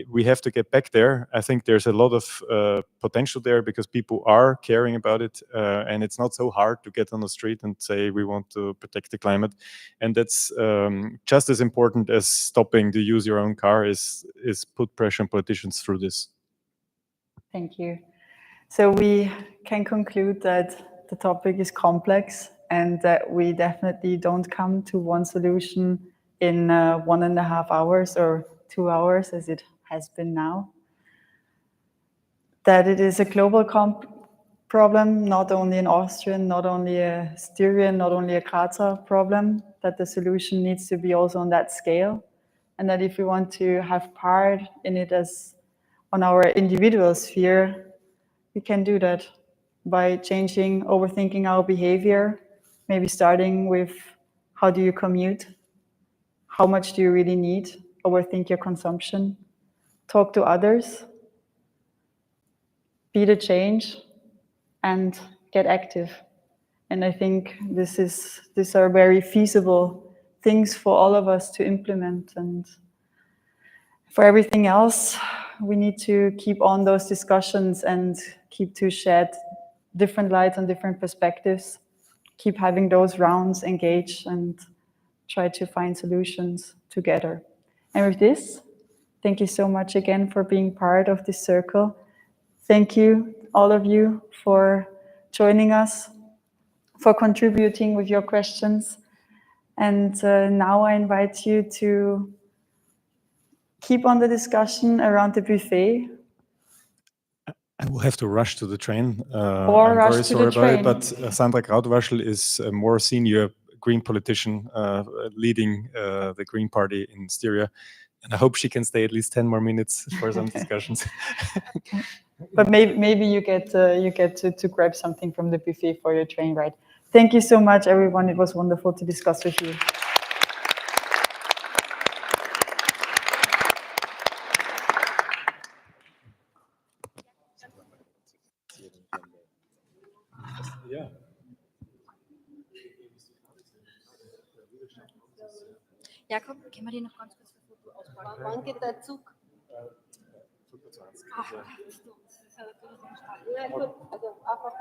we have to get back there. I think there's a lot of potential there because people are caring about it, and it's not so hard to get on the street and say we want to protect the climate. And that's just as important as stopping to use your own car is put pressure on politicians through this. Thank you. So we can conclude that the topic is complex and that we definitely don't come to one solution in 1.5 hours or 2 hours as it has been now. That it is a global problem, not only an Austrian, not only a Styrian, not only a Grazer problem, that the solution needs to be also on that scale. And that if we want to have part in it as on our individual sphere, we can do that by changing, overthinking our behavior, maybe starting with how do you commute? How much do you really need? Overthink your consumption. Talk to others. Be the change and get active. And I think these are very feasible things for all of us to implement. And for everything else, we need to keep on those discussions and keep to shed different lights on different perspectives, keep having those rounds, engage, and try to find solutions together. And with this, thank you so much again for being part of this circle. Thank you, all of you, for joining us, for contributing with your questions. And now I invite you to keep on the discussion around the buffet. I will have to rush to the train. Or I'm rush very to sorry the about it, train. but Sandra Krautwaschel is a more senior Green politician leading the Green Party in Styria. And I hope she can stay at least 10 more minutes for some discussions. But maybe you get to grab something from the buffet for your train ride. Thank you so much, everyone. It was wonderful to discuss with you. Jakob, können wir die noch ganz kurz für Foto auspacken? Wann geht der Zug? Ach, das ist ja gut, also einfach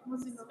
muss ich noch